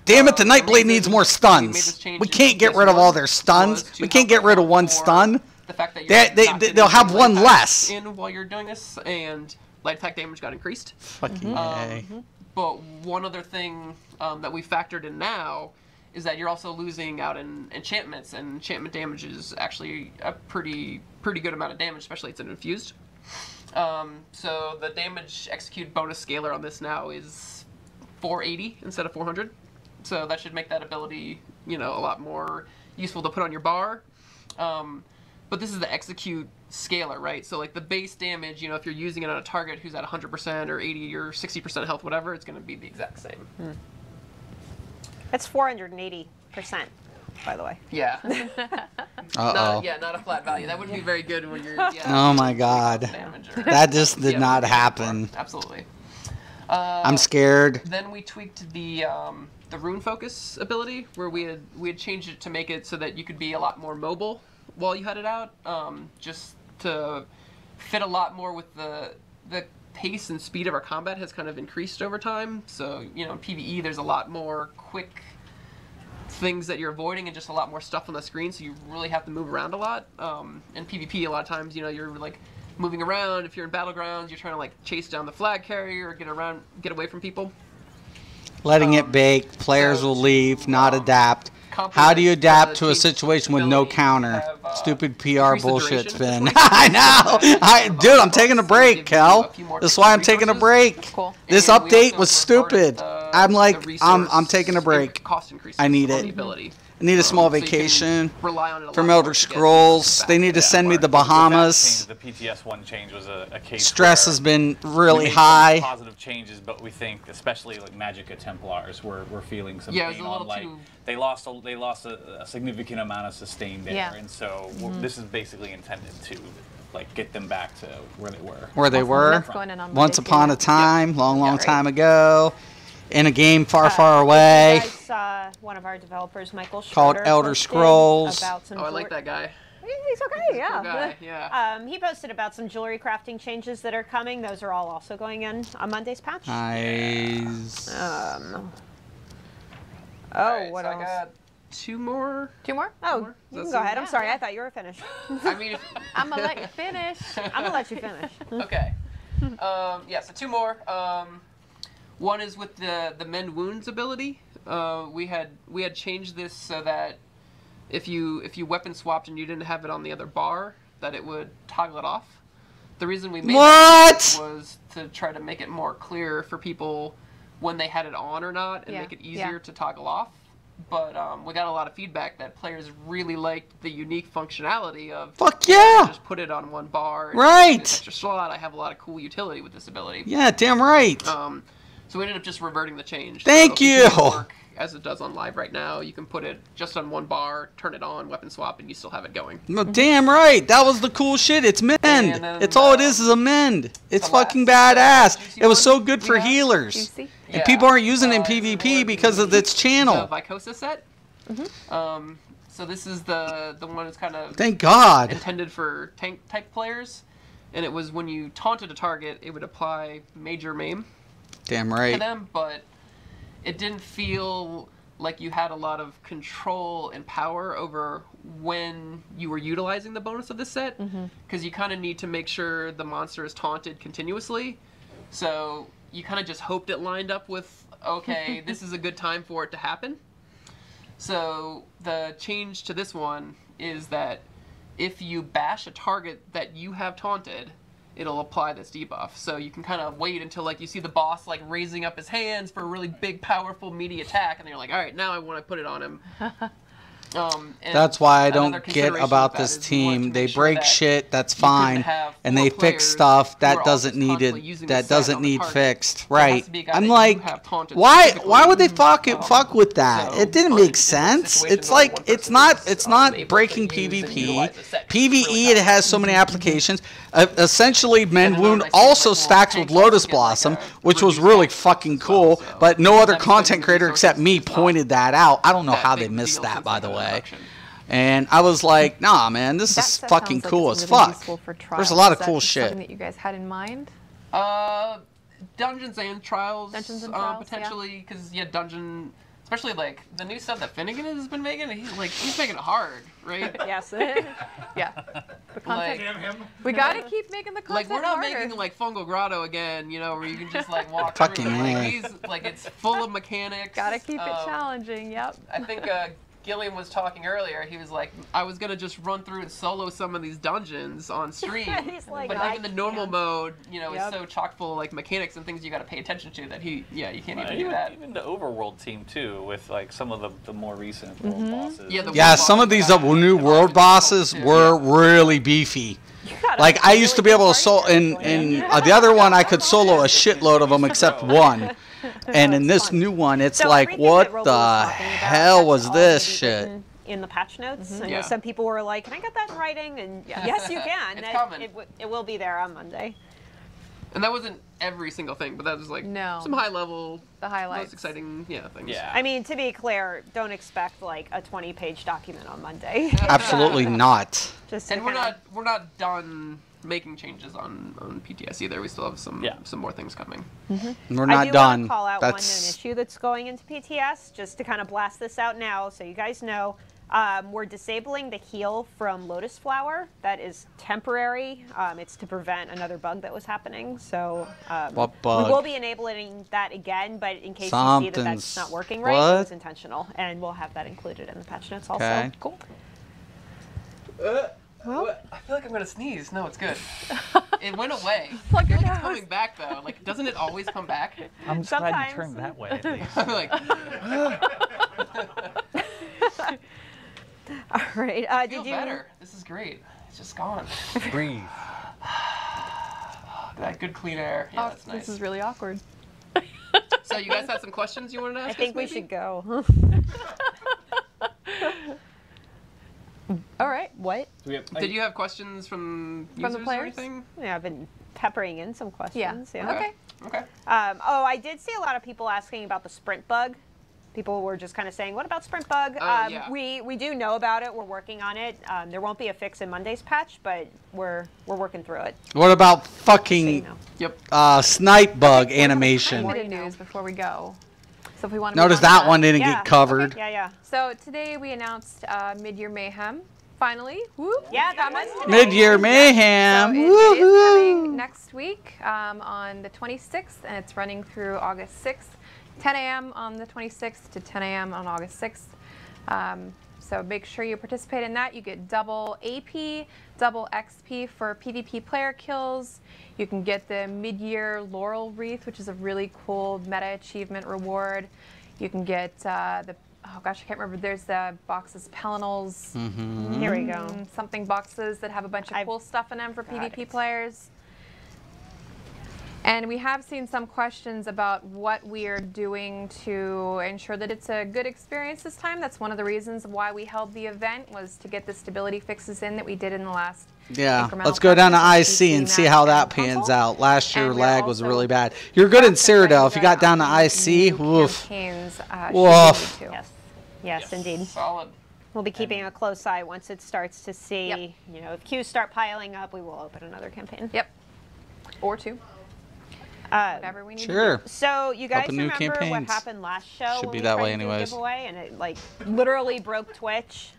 Damn it! The Nightblade needs more stuns. We can't get rid of all their stuns. We can't get rid of one stun. The fact that they'll have one less. While you're doing this, and light attack damage got increased. Fucking A. But one other thing that we factored in now is that you're also losing out in enchantments, and enchantment damage is actually a pretty good amount of damage, especially if it's infused. So the damage execute bonus scaler on this now is 480 instead of 400. So that should make that ability, a lot more useful to put on your bar. But this is the execute scaler, right? So like the base damage, if you're using it on a target who's at 100% or 80 or 60% health, whatever, it's going to be the exact same. It's 480%, by the way. Yeah. Not a flat value. That wouldn't be very good when you're. Oh my god. That just did not happen. Absolutely. I'm scared. Then we tweaked the rune focus ability, where we had changed it to make it so that you could be a lot more mobile while you had it out, just to fit a lot more with the pace and speed of our combat has kind of increased over time. So, you know, in PvE, there's a lot more quick things that you're avoiding and just a lot more stuff on the screen, so you really have to move around a lot. In PvP, a lot of times, you know, you're like moving around. If you're in battlegrounds, you're trying to like chase down the flag carrier or get away from people. Letting it bake, players will leave, not adapt. How do you adapt to a situation with no counter? Stupid PR bullshit, Finn. I know. Dude, I'm taking a break, Kel. That's why I'm taking a break. Cool. This update was stupid. I'm like, I'm taking a break. I need it. I need a small vacation from Elder Scrolls. They need to send me the Bahamas. The PTS 1 change was a case. Stress has been really we made high. Some positive changes, but we think, especially like Magicka Templars, we're feeling some pain on. Like they lost a significant amount of sustain there, and so this is basically intended to like get them back to where they were. Where they were once upon a time, long time ago. In a game far, far away. You guys saw one of our developers, Michael Schroeder, called Elder Scrolls. About some I like that guy. He's okay, yeah. Cool guy, yeah. He posted about some jewelry crafting changes that are coming. Those are all also going in on Monday's patch. Nice. Right, what so else? I got two more. Two more? Oh, you can go ahead. I'm sorry. I thought you were finished. I mean, I'm gonna let you finish. I'm gonna let you finish. Okay. Yeah, so two more. One is with the mend wounds ability. We had changed this so that if you weapon swapped and you didn't have it on the other bar, that it would toggle it off. The reason we made that was to try to make it more clear for people when they had it on or not, and make it easier to toggle off. But we got a lot of feedback that players really liked the unique functionality of just put it on one bar. Right. Extra slot. I have a lot of cool utility with this ability. Yeah, damn right. So we ended up just reverting the change. Thank you. As it does on live right now, you can put it just on one bar, turn it on, weapon swap, and you still have it going. No, damn right. That was the cool shit. It's mend. Then, it's all it is a mend. It's fucking badass. It was so good for healers. And people aren't using it in PvP because of its channel. The Vycosa set. So this is the one that's kind of thank God intended for tank type players, and it was when you taunted a target, it would apply major maim. Damn right. To them, but it didn't feel like you had a lot of control and power over when you were utilizing the bonus of this set, because you kind of need to make sure the monster is taunted continuously. So you kind of just hoped it lined up with, okay, this is a good time for it to happen. So the change to this one is that if you bash a target that you have taunted, it'll apply this debuff. So you can kind of wait until like you see the boss like raising up his hands for a really big, powerful, meaty attack, and then you're like, all right, now I want to put it on him. That's why I don't get about this team. They break shit, that's fine, and they fix stuff that doesn't need it. That doesn't need fixed, right? I'm like, why would they fuck with that? It didn't make sense. It's like it's not breaking PvP. PvE it has so many applications. Essentially, Mend Wound also stacks with Lotus Blossom, which was really fucking cool. But no other content creator except me pointed that out. I don't know how they missed that, by the way. And I was like, nah, man, this is fucking cool as fuck. There's a lot of cool shit. Something that you guys had in mind? Dungeons and Trials, potentially, because dungeon, especially like the new stuff that Finnegan has been making. He's making it hard, right? Yes. Yeah. The content. We gotta keep making the content we're not harder. making like Fungal Grotto again, where you can just like walk fucking through. It's full of mechanics. Gotta keep it challenging. Yep. I think Gilliam was talking earlier. He was like, I was gonna just run through and solo some of these dungeons on stream, like, but even the normal mode, is so chock full of like mechanics and things you got to pay attention to that you can't even do that. Even the Overworld team too, with like some of the more recent world bosses. Yeah, some of these new world bosses were really beefy. Like I used to be able to solo in the other one I could solo a shitload of them except one. And in this new one, it's like, what the hell was this shit? In the patch notes, I know some people were like, "Can I get that in writing?" And yes, you can. It's coming. It will be there on Monday. And that wasn't every single thing, but that was like some high level, the highlights, most exciting, things. Yeah. I mean, to be clear, don't expect like a 20-page document on Monday. Absolutely not. And we're not done making changes on PTS either. We still have some more things coming. We're not done. I do want to call out one known issue that's going into PTS, just to kind of blast this out now, so you guys know. We're disabling the heal from Lotus Flower. That is temporary. It's to prevent another bug that was happening. So what bug? We will be enabling that again, but in case you see that that's not working right, it was intentional, and we'll have that included in the patch notes also. Okay. Cool. Well, I feel like I'm gonna sneeze. No, it's good. It went away. Plug your It's nose. coming back though. Like, doesn't it always come back? I'm just glad you turned that way at least. I'm like, All right. I Did feel you? better. This is great. It's just gone. Breathe. That good clean air. Yeah, that's nice. This is really awkward. So you guys had some questions you wanted to ask I think us, we maybe? should go. All right. What? Did you have questions from users the players? or anything? Yeah, I've been peppering in some questions. Yeah. Okay. Okay. I did see a lot of people asking about the sprint bug. People were just kind of saying, what about sprint bug? Yeah. We do know about it. We're working on it. There won't be a fix in Monday's patch, but we're working through it. What about fucking Yep. snipe bug animation? Bit of news before we go. So if we want to Notice that one didn't get covered. Okay. Yeah. So today we announced Mid-Year Mayhem. Finally. Woo. Yeah, that was today. Mid-year mayhem. So it is coming next week on the 26th, and it's running through August 6th. 10 a.m. on the 26th to 10 a.m. on August 6th. So make sure you participate in that. You get double AP, double XP for PvP player kills. You can get the mid-year Laurel Wreath, which is a really cool meta achievement reward. You can get oh gosh, I can't remember. There's the boxes, Pelinals. Here we go. Something boxes that have a bunch of cool stuff in them for PvP players. And we have seen some questions about what we are doing to ensure that it's a good experience this time. That's one of the reasons why we held the event, was to get the stability fixes in that we did in the last incremental let's go down to patches. IC and see how that pans out. Last year, And we're lag was also really bad. You're good in Cyrodiil. If you got down to IC, woof. Woof. Yes, indeed. Solid. We'll be keeping a close eye once it starts to see, if queues start piling up, we will open another campaign. Yep. Or two. Whatever we need to do. So you guys Open new remember what campaigns. happened last show? Should when be we that tried way to do a anyways. giveaway and it literally broke Twitch.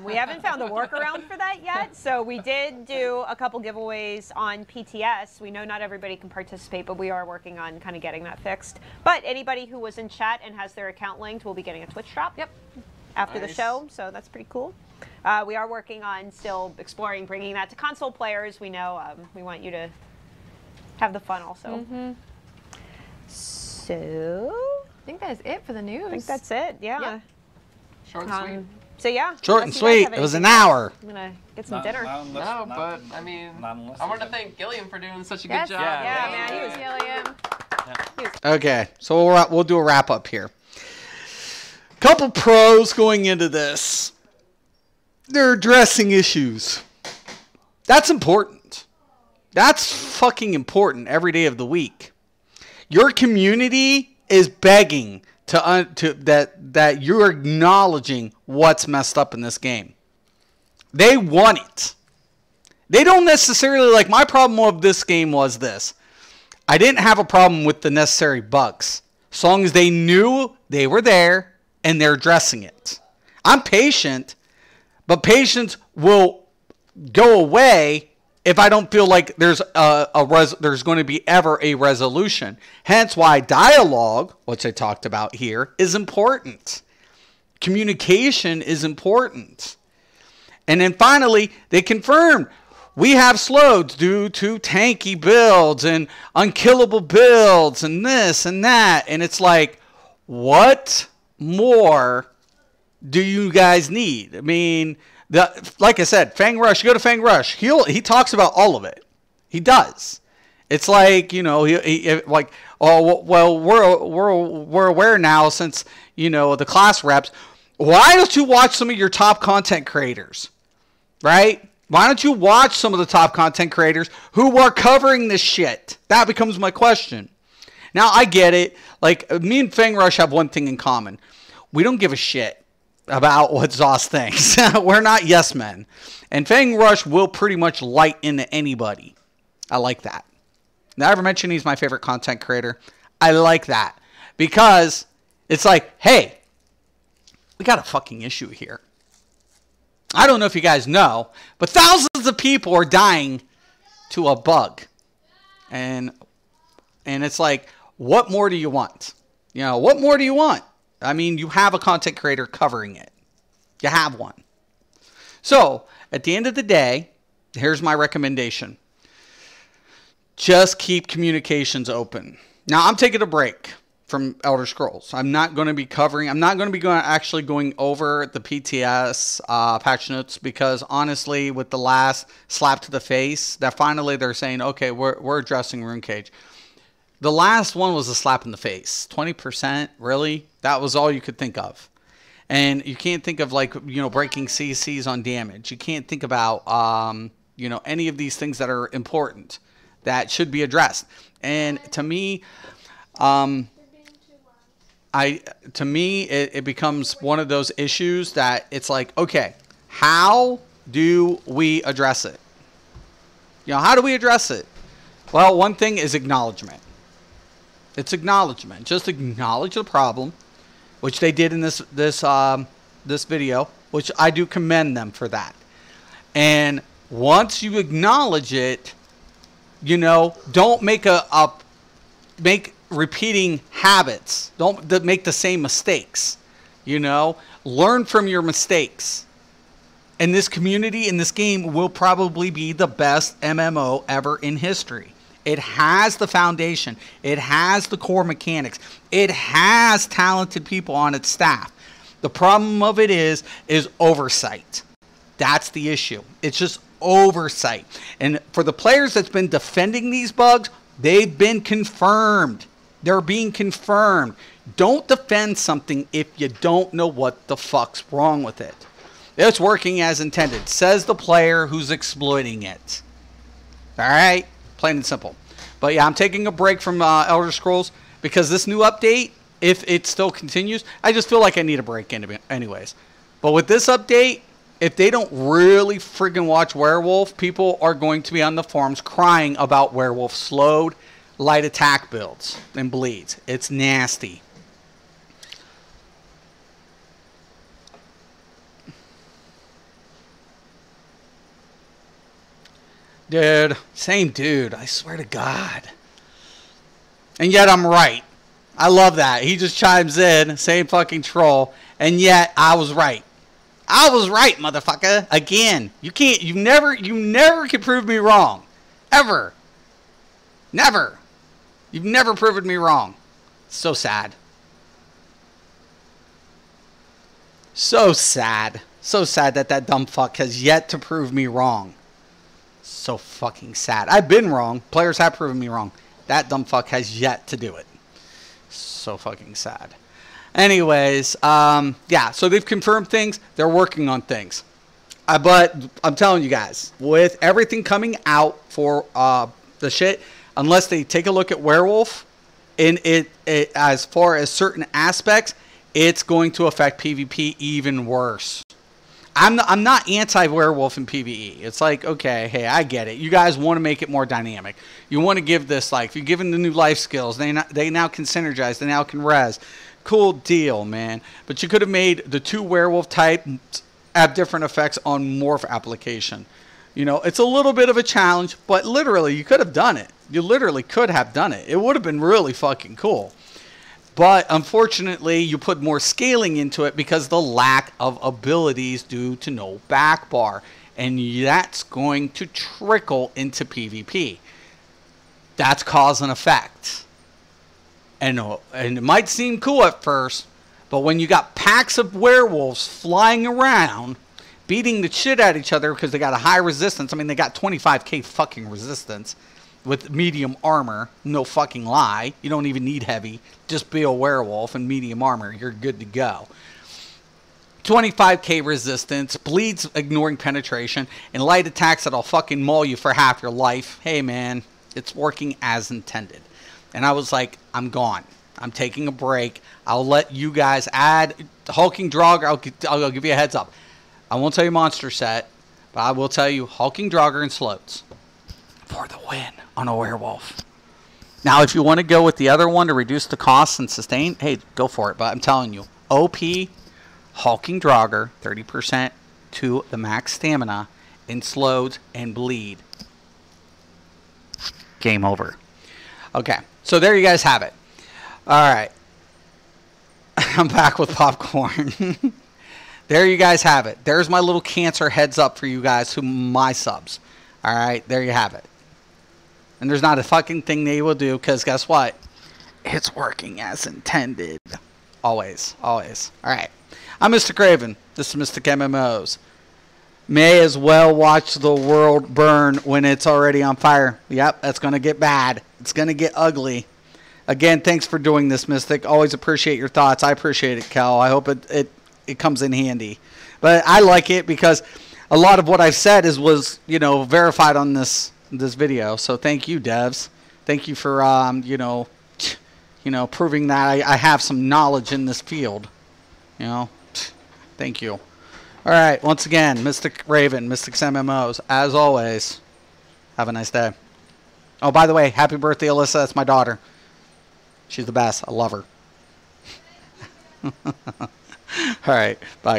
We haven't found a workaround for that yet. So we did do a couple giveaways on PTS. We know not everybody can participate, but we are working on kind of getting that fixed. But anybody who was in chat and has their account linked will be getting a Twitch drop. Yep. After the show, so that's pretty cool. We are working on still exploring bringing that to console players. We know we want you to have the fun also. So I think that is it for the news. I think that's it. Yeah. Yep. Short and sweet. So yeah. Short and unless you guys sweet. have It was an anything else, hour. I'm gonna get some dinner. No, but I mean, I want to thank Gilliam for doing such a good job. Yeah, man. He was Gilliam. Okay, so we'll do a wrap up here. Couple pros going into this. They're addressing issues. That's important. That's fucking important every day of the week. Your community is begging that you're acknowledging what's messed up in this game. They want it. They don't necessarily, like, my problem with this game was this. I didn't have a problem with the necessary bugs. As long as they knew they were there and they're addressing it. I'm patient, but patience will go away if I don't feel like there's there's going to be ever a resolution. Hence why dialogue, which I talked about here, is important. Communication is important. And then finally, they confirmed we have slowed due to tanky builds and unkillable builds and this and that. And it's like, what more do you guys need? I mean, like I said, Fang Rush, you go to Fang Rush. He talks about all of it. He does. It's like, he like, oh, well, we're aware now since, the class reps. Why don't you watch some of your top content creators? Right? Why don't you watch some of the top content creators who are covering this shit? That becomes my question. Now, I get it. Like, me and Fang Rush have one thing in common. We don't give a shit about what Zoss thinks. We're not yes men. And Fang Rush will pretty much light into anybody. I like that. Now, I ever mentioned he's my favorite content creator? I like that. Because it's like, hey, we got a fucking issue here. I don't know if you guys know, but thousands of people are dying to a bug. And it's like, what more do you want? You know, what more do you want? I mean, you have a content creator covering it. You have one. So, at the end of the day, here's my recommendation. Just keep communications open. Now, I'm taking a break from Elder Scrolls. I'm not going to be actually going over the PTS patch notes, because honestly, with the last slap to the face, that finally they're saying, okay, we're addressing RuneCage. The last one was a slap in the face. 20%, really? That was all you could think of. And you can't think of, like, you know, breaking CCs on damage. You can't think about, you know, any of these things that are important that should be addressed. And to me, it becomes one of those issues that it's like, okay, how do we address it? You know, how do we address it? Well, one thing is acknowledgement. It's acknowledgement. Just acknowledge the problem, which they did in this video, which I do commend them for that. And once you acknowledge it, you know, don't make make repeating habits. Don't make the same mistakes. You know, learn from your mistakes. And this community in this game will probably be the best MMO ever in history. It has the foundation. It has the core mechanics. It has talented people on its staff. The problem of it is oversight. That's the issue. It's just oversight. And for the players that's been defending these bugs, they've been confirmed. They're being confirmed. Don't defend something if you don't know what the fuck's wrong with it. It's working as intended, says the player who's exploiting it. All right? Plain and simple. But yeah, I'm taking a break from Elder Scrolls because this new update, if it still continues, I just feel like I need a break anyways. But with this update, if they don't really friggin' watch Werewolf, people are going to be on the forums crying about Werewolf slowed light attack builds and bleeds. It's nasty. Dude, same dude, I swear to God. And yet I'm right. I love that. He just chimes in, same fucking troll, and yet I was right. I was right, motherfucker. Again, you never can prove me wrong. Ever. Never. You've never proven me wrong. So sad. So sad. So sad that that dumb fuck has yet to prove me wrong. So fucking sad. I've been wrong. Players have proven me wrong. That dumb fuck has yet to do it. So fucking sad. Anyways, yeah, so they've confirmed things. They're working on things. But I'm telling you guys, with everything coming out for the shit, unless they take a look at Werewolf, in it as far as certain aspects, it's going to affect PvP even worse. I'm not anti-Werewolf in PvE. It's like, okay, hey, I get it. You guys want to make it more dynamic. You want to give this, like, if you're giving the new life skills, they now can synergize. They now can res. Cool deal, man. But you could have made the two Werewolf type have different effects on morph application. You know, it's a little bit of a challenge, but literally, you could have done it. You literally could have done it. It would have been really fucking cool. But unfortunately, you put more scaling into it because the lack of abilities due to no back bar. And that's going to trickle into PvP. That's cause and effect. And it might seem cool at first, but when you got packs of werewolves flying around, beating the shit out of each other because they got a high resistance. I mean, they got 25k fucking resistance. With medium armor, no fucking lie. You don't even need heavy. Just be a werewolf and medium armor. You're good to go. 25k resistance, bleeds ignoring penetration, and light attacks that'll fucking maul you for half your life. Hey man, it's working as intended. And I was like, I'm gone. I'm taking a break. I'll let you guys add Hulking Draugr. I'll give you a heads up. I won't tell you monster set, but I will tell you Hulking Draugr and Sloats for the win on a werewolf. Now, if you want to go with the other one to reduce the costs and sustain, hey, go for it. But I'm telling you, OP Hulking Draugr, 30% to the max stamina, and slowed and bleed. Game over. Okay, so there you guys have it. All right. I'm back with popcorn. There you guys have it. There's my little cancer heads up for you guys who my subs. All right, there you have it. And there's not a fucking thing they will do, because guess what? It's working as intended. Always, always. All right. I'm Mr. Craven. This is Mystic MMOs. May as well watch the world burn when it's already on fire. Yep, that's going to get bad. It's going to get ugly. Again, thanks for doing this, Mystic. Always appreciate your thoughts. I appreciate it, Cal. I hope it comes in handy. But I like it because a lot of what I've said was, verified on this video. So thank you, devs. Thank you for, proving that I have some knowledge in this field. Thank you. All right, once again, Mystic Raven, Mystic MMOs, as always, have a nice day. Oh, by the way, happy birthday, Alyssa. That's my daughter. She's the best. I love her. All right, bye, guys.